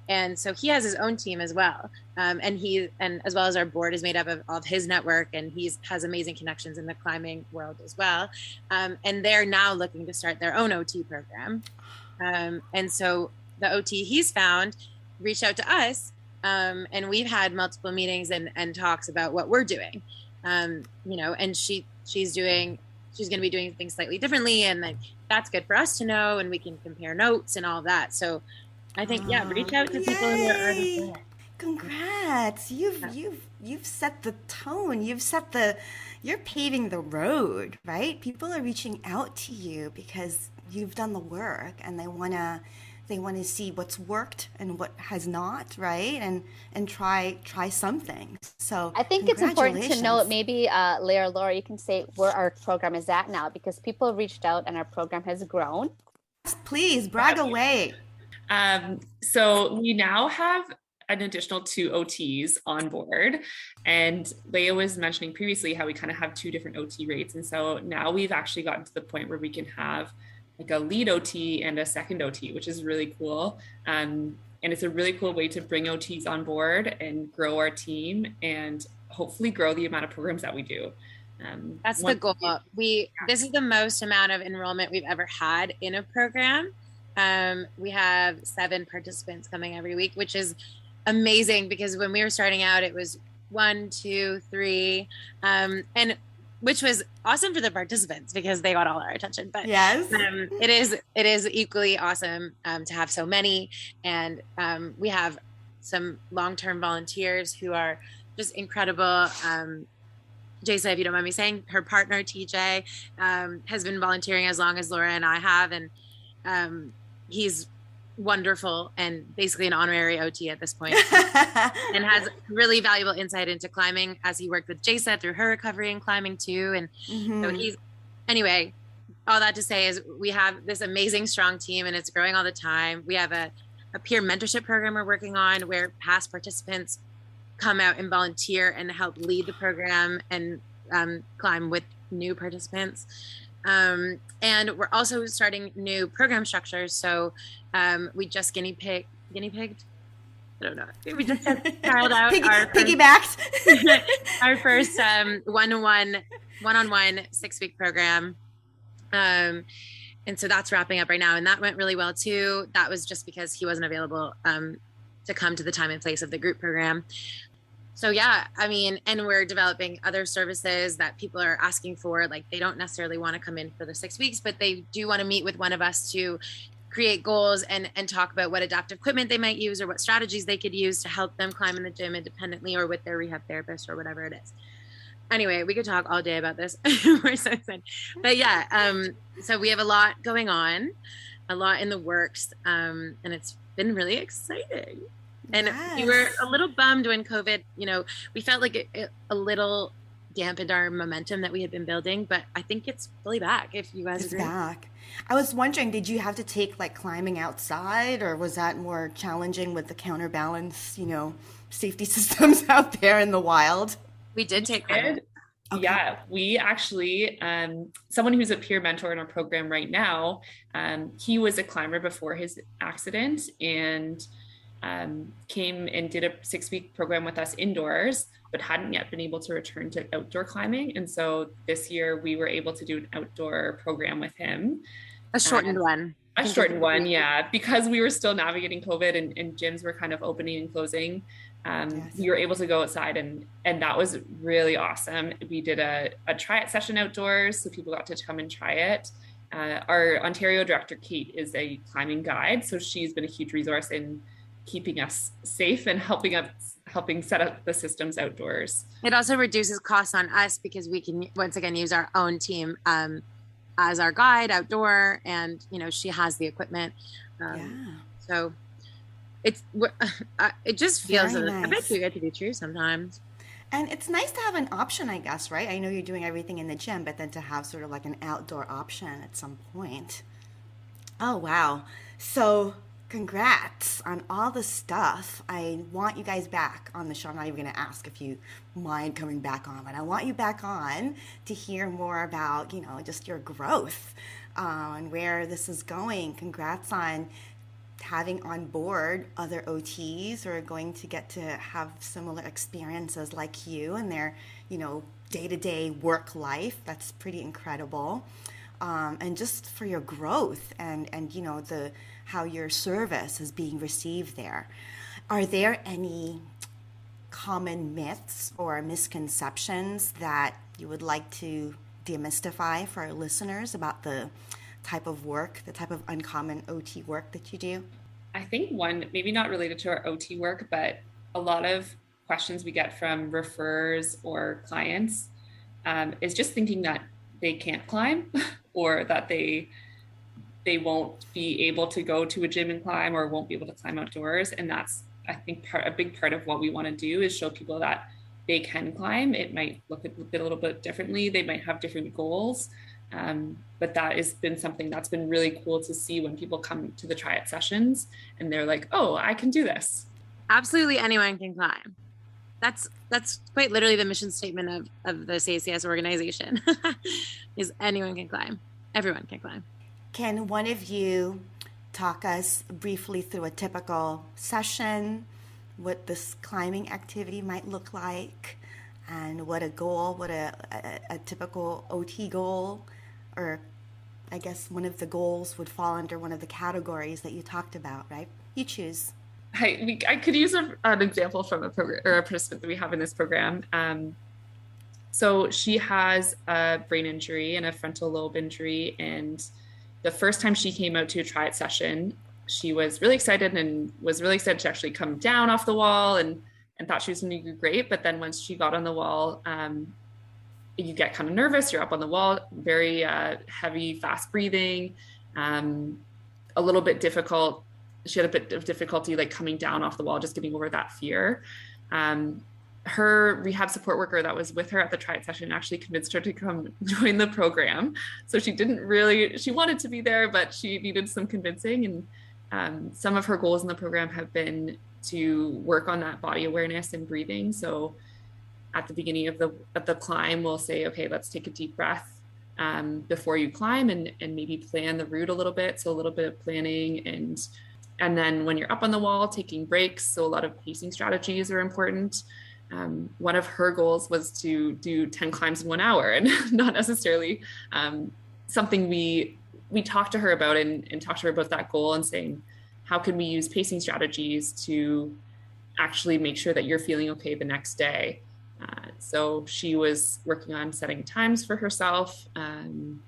And so he has his own team as well. And as well as our board is made up of his network, and has amazing connections in the climbing world as well. And they're now looking to start their own OT program. And so the OT he's found reached out to us, and we've had multiple meetings and talks about what we're doing. And she's going to be doing things slightly differently, and that's good for us to know, and we can compare notes and all of that. So I think, reach out to people who are already doing it. Congrats. You've set the tone. You're paving the road, right? People are reaching out to you because you've done the work, and they want to see what's worked and what has not, right? And try something. So I think it's important to note, maybe Leah or Laura, you can say where our program is at now, because people reached out and our program has grown. Please brag away. So we now have an additional 2 OTs on board, and Leah was mentioning previously how we kind of have 2 different OT rates. And so now we've actually gotten to the point where we can have a lead OT and a second OT, which is really cool. And it's a really cool way to bring OTs on board and grow our team, and hopefully grow the amount of programs that we do. That's the goal. This is the most amount of enrollment we've ever had in a program. We have 7 participants coming every week, which is amazing, because when we were starting out, it was 1, 2, 3, and which was awesome for the participants because they got all our attention. But Yes. it is equally awesome to have so many, and we have some long-term volunteers who are just incredible. Jaisa, if you don't mind me saying, her partner TJ has been volunteering as long as Laura and I have, and he's wonderful and basically an honorary OT at this point, and has really valuable insight into climbing as he worked with Jaisa through her recovery and climbing too. And so he's, anyway, all that to say is we have this amazing, strong team, and it's growing all the time. We have a peer mentorship program we're working on where past participants come out and volunteer and help lead the program and climb with new participants. And we're also starting new program structures. So we just guinea pigged. I don't know. We just trialed out piggybacked our first one-on-one 6-week program. And so that's wrapping up right now. And that went really well too. That was just because he wasn't available to come to the time and place of the group program. So yeah, I mean, and we're developing other services that people are asking for. Like they don't necessarily want to come in for the 6 weeks, but they do want to meet with one of us to create goals and talk about what adaptive equipment they might use or what strategies they could use to help them climb in the gym independently or with their rehab therapist or whatever it is. Anyway, we could talk all day about this. We're so excited. But yeah, so we have a lot going on, a lot in the works, and it's been really exciting. And we were a little bummed when COVID, we felt like it a little dampened our momentum that we had been building, but I think it's fully back, if you guys agree. It's back. I was wondering, did you have to take like climbing outside, or was that more challenging with the counterbalance, safety systems out there in the wild? We did take climbing. Okay. Yeah, we actually, someone who's a peer mentor in our program right now, he was a climber before his accident and came and did a 6-week program with us indoors, but hadn't yet been able to return to outdoor climbing. And so this year we were able to do an outdoor program with him. A shortened one. A shortened one, yeah. Because we were still navigating COVID and gyms were kind of opening and closing. We were able to go outside and that was really awesome. We did a try it session outdoors, so people got to come and try it. Our Ontario director, Kate, is a climbing guide. So she's been a huge resource in keeping us safe and helping set up the systems outdoors. It also reduces costs on us because we can once again use our own team as our guide outdoor, and she has the equipment. So it just feels nice. I bet you get to be true sometimes. And it's nice to have an option, I guess, right? I know you're doing everything in the gym, but then to have sort of like an outdoor option at some point. Oh, wow. So congrats on all the stuff. I want you guys back on the show. I'm not even going to ask if you mind coming back on, but I want you back on to hear more about, just your growth and where this is going. Congrats on having on board other OTs who are going to get to have similar experiences like you and their, day-to-day work life. That's pretty incredible. And just for your growth and how your service is being received there. Are there any common myths or misconceptions that you would like to demystify for our listeners about the type of work, the type of uncommon OT work that you do? I think one, maybe not related to our OT work, but a lot of questions we get from referrers or clients is just thinking that they can't climb or that they won't be able to go to a gym and climb or won't be able to climb outdoors. And that's, I think, a big part of what we want to do is show people that they can climb. It might look a little bit differently. They might have different goals. But that has been something that's been really cool to see when people come to the try it sessions and they're like, oh, I can do this. Absolutely anyone can climb. That's quite literally the mission statement of the CACS organization is anyone can climb. Everyone can climb. Can one of you talk us briefly through a typical session, what this climbing activity might look like, and what a typical OT goal, or I guess one of the goals would fall under one of the categories that you talked about, right? You choose. I could use an example from a program or a participant that we have in this program. So she has a brain injury and a frontal lobe injury. And the first time she came out to a try it session, she was really excited and was really excited to actually come down off the wall and thought she was going to do great. But then once she got on the wall, you get kind of nervous. You're up on the wall, very heavy, fast breathing, a little bit difficult. She had a bit of difficulty like coming down off the wall, just getting over that fear. Her rehab support worker that was with her at the try it session actually convinced her to come join the program. So she wanted to be there, but she needed some convincing. And some of her goals in the program have been to work on that body awareness and breathing. So at the beginning of the climb, we'll say, okay, let's take a deep breath before you climb and maybe plan the route a little bit. So a little bit of planning and then when you're up on the wall, taking breaks. So a lot of pacing strategies are important. One of her goals was to do 10 climbs in 1 hour, and not necessarily something we talked to her about and talked to her about that goal and saying, how can we use pacing strategies to actually make sure that you're feeling okay the next day? So she was working on setting times for herself. And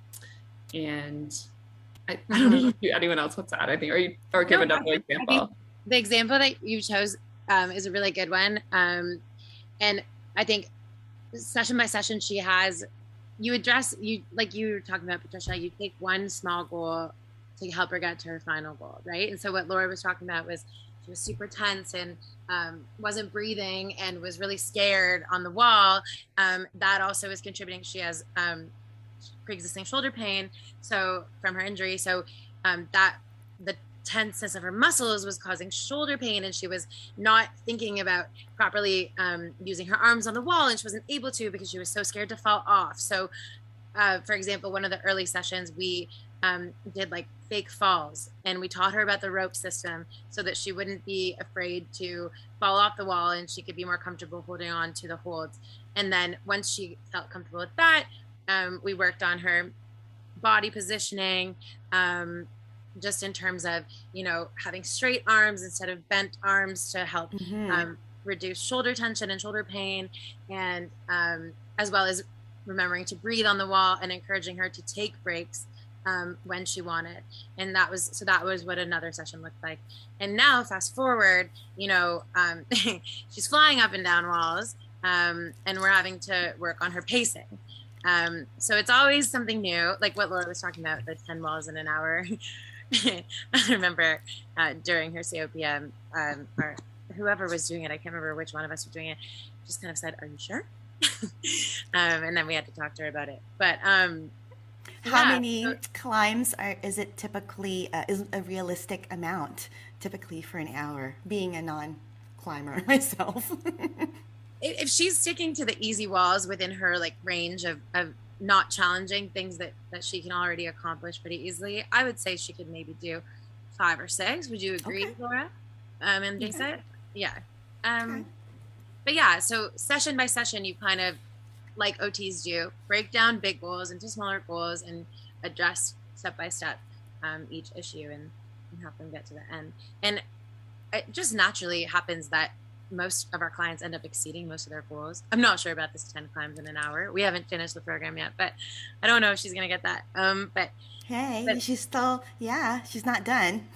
I don't know if anyone else wants to add anything or give another example. The example that you chose is a really good one. And I think session by session, she has, like you were talking about, Patricia, you take one small goal to help her get to her final goal, right? And so what Laura was talking about was she was super tense and wasn't breathing and was really scared on the wall. That also is contributing. She has pre-existing shoulder pain, so from her injury. So that the tenseness of her muscles was causing shoulder pain, and she was not thinking about properly using her arms on the wall, and she wasn't able to because she was so scared to fall off. So for example, one of the early sessions, we did like fake falls, and we taught her about the rope system so that she wouldn't be afraid to fall off the wall and she could be more comfortable holding on to the holds. And then once she felt comfortable with that, we worked on her body positioning, just in terms of, having straight arms instead of bent arms to help reduce shoulder tension and shoulder pain, and as well as remembering to breathe on the wall and encouraging her to take breaks when she wanted. And that was what another session looked like. And now fast forward, she's flying up and down walls, and we're having to work on her pacing. So it's always something new, like what Laura was talking about, the 10 walls in an hour. I remember during her COPM, or whoever was doing it, I can't remember which one of us was doing it, just kind of said, "Are you sure?" And then we had to talk to her about it. But how many climbs is it typically, is a realistic amount typically for an hour, being a non-climber myself? If she's sticking to the easy walls within her like range of not challenging things that she can already accomplish pretty easily, I would say she could maybe do 5 or 6. Would you agree, Laura? And Jaisa? Yeah. But yeah, so session by session, you kind of, like OTs do, break down big goals into smaller goals and address step by step each issue and help them get to the end. And it just naturally happens that most of our clients end up exceeding most of their goals. I'm not sure about this 10 climbs in an hour. We haven't finished the program yet, but I don't know if she's going to get that. But she's still, she's not done.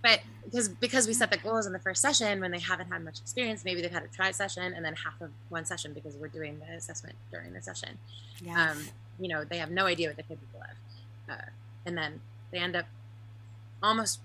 But because we set the goals in the first session when they haven't had much experience, maybe they've had a try session and then half of one session because we're doing the assessment during the session. Yes. They have no idea what they're capable of. And then they end up almost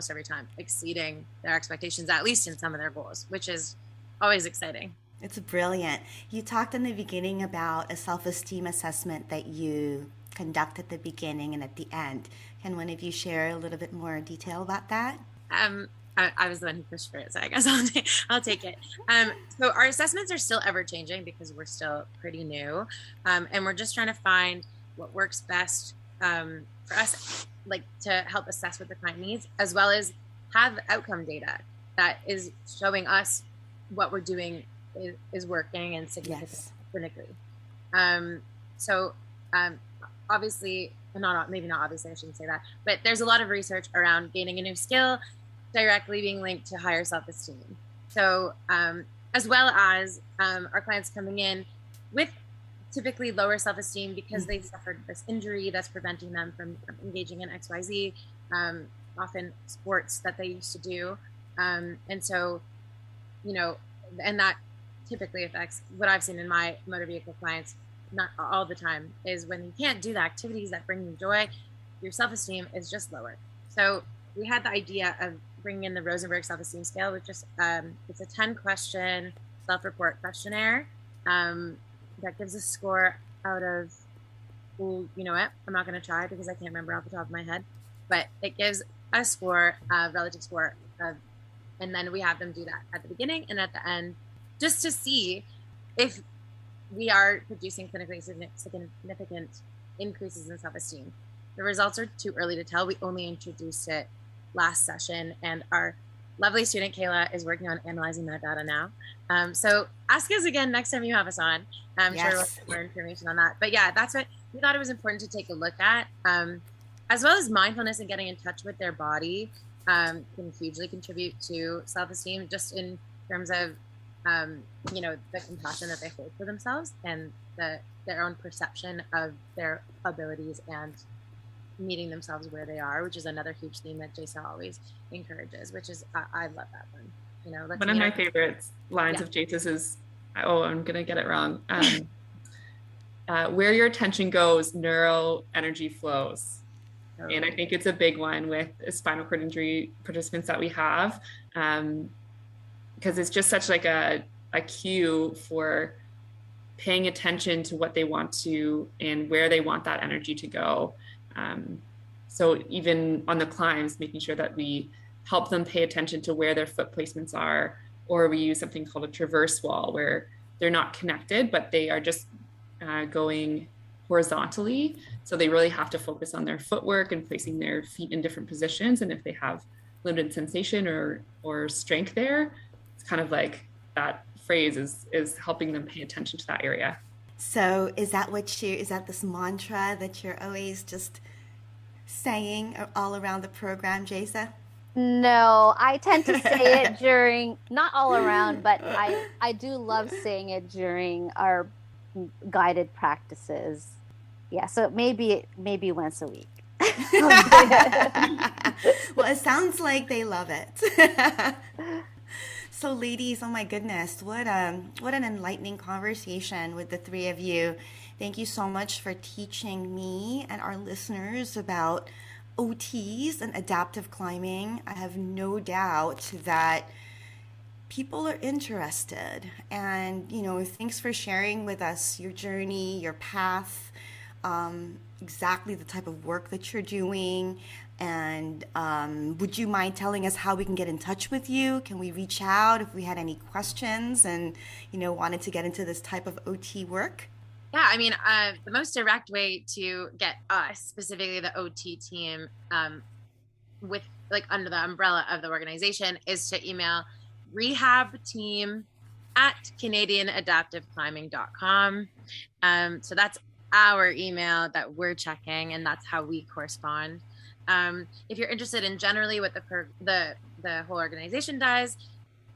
every time exceeding their expectations, at least in some of their goals, which is always exciting. It's brilliant. You talked in the beginning about a self-esteem assessment that you conduct at the beginning and at the end. Can one of you share a little bit more detail about that? I was the one who pushed for it, so I guess I'll take it. So our assessments are still ever changing because we're still pretty new, and we're just trying to find what works best for us, like to help assess what the client needs, as well as have outcome data that is showing us what we're doing is working and significantly. So obviously, maybe not obviously, I shouldn't say that, but there's a lot of research around gaining a new skill directly being linked to higher self-esteem. So as well as our clients coming in with typically lower self-esteem because they've suffered this injury that's preventing them from engaging in XYZ, often sports that they used to do. And so, and that typically affects what I've seen in my motor vehicle clients, not all the time, is when you can't do the activities that bring you joy, your self-esteem is just lower. So we had the idea of bringing in the Rosenberg self-esteem scale, which is it's a 10-question self-report questionnaire that gives a score out of, well, you know what, I'm not going to try because I can't remember off the top of my head, but it gives a score, a relative score of, and then we have them do that at the beginning and at the end, just to see if we are producing clinically significant increases in self-esteem. The results are too early to tell. We only introduced it last session, and our lovely student Kayla is working on analyzing that data now. So ask us again next time you have us on. I'm sure we'll have more information on that. But yeah, that's what we thought it was important to take a look at, as well as mindfulness and getting in touch with their body can hugely contribute to self-esteem, just in terms of the compassion that they hold for themselves and their own perception of their abilities and meeting themselves where they are, which is another huge theme that Jaisa always encourages, which is, I love that one. One of my favorite lines of Jaisa's is, I'm going to get it wrong. Where your attention goes, neuro energy flows. And I think it's a big one with spinal cord injury participants that we have, because it's just such like a cue for paying attention to what they want to and where they want that energy to go. So even on the climbs, making sure that we help them pay attention to where their foot placements are, or we use something called a traverse wall where they're not connected, but they are just going horizontally. So they really have to focus on their footwork and placing their feet in different positions. And if they have limited sensation or strength there, it's kind of like that phrase is helping them pay attention to that area. So is that this mantra that you're always just saying all around the program, Jaisa? No, I tend to say it during, not all around, but I do love saying it during our guided practices. Yeah, so maybe once a week. Well, it sounds like they love it. So ladies, oh my goodness, what an enlightening conversation with the three of you. Thank you so much for teaching me and our listeners about OTs and adaptive climbing. I have no doubt that people are interested. And, thanks for sharing with us your journey, your path, exactly the type of work that you're doing. And would you mind telling us how we can get in touch with you? Can we reach out if we had any questions and, wanted to get into this type of OT work? Yeah, I mean, the most direct way to get us, specifically the OT team, with under the umbrella of the organization, is to email rehabteam@canadianadaptiveclimbing.com. So that's our email that we're checking, and that's how we correspond. If you're interested in generally what the whole organization does,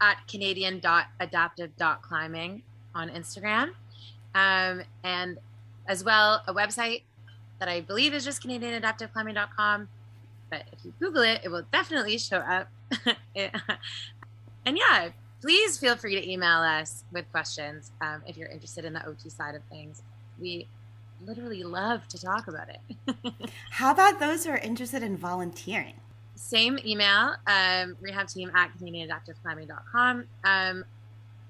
at canadian.adaptive.climbing on Instagram. And as well, a website that I believe is just canadianadaptiveclimbing.com. But if you Google it, it will definitely show up. And yeah, please feel free to email us with questions if you're interested in the OT side of things. We literally love to talk about it. How about those who are interested in volunteering? Same email, rehabteam@canadianadaptiveclimbing.com.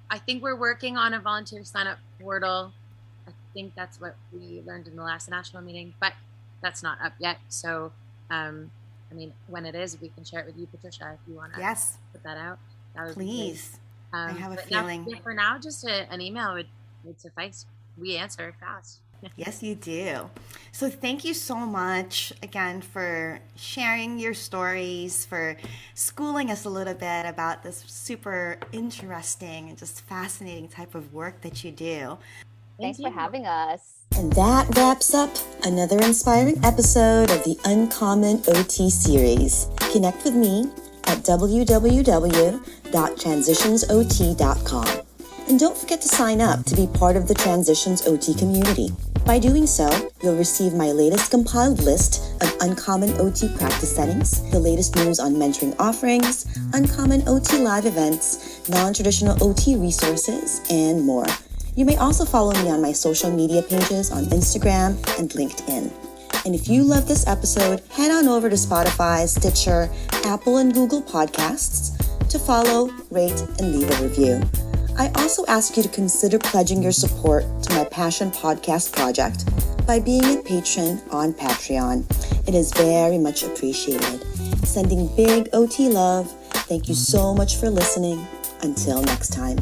I think we're working on a volunteer sign-up portal. I think that's what we learned in the last national meeting, but that's not up yet. So, when it is, we can share it with you, Patricia, if you want to put that out. That would Please. I have a feeling. For now, just an email would suffice. We answer fast. Yes, you do. So thank you so much again for sharing your stories, for schooling us a little bit about this super interesting and just fascinating type of work that you do. Thanks for having us. And that wraps up another inspiring episode of the Uncommon OT series. Connect with me at www.transitionsot.com. And don't forget to sign up to be part of the Transitions OT community. By doing so, you'll receive my latest compiled list of uncommon OT practice settings, the latest news on mentoring offerings, uncommon OT live events, non-traditional OT resources, and more. You may also follow me on my social media pages on Instagram and LinkedIn. And if you love this episode, head on over to Spotify, Stitcher, Apple, and Google Podcasts to follow, rate, and leave a review. I also ask you to consider pledging your support to my Passion Podcast project by being a patron on Patreon. It is very much appreciated. Sending big OT love. Thank you so much for listening. Until next time.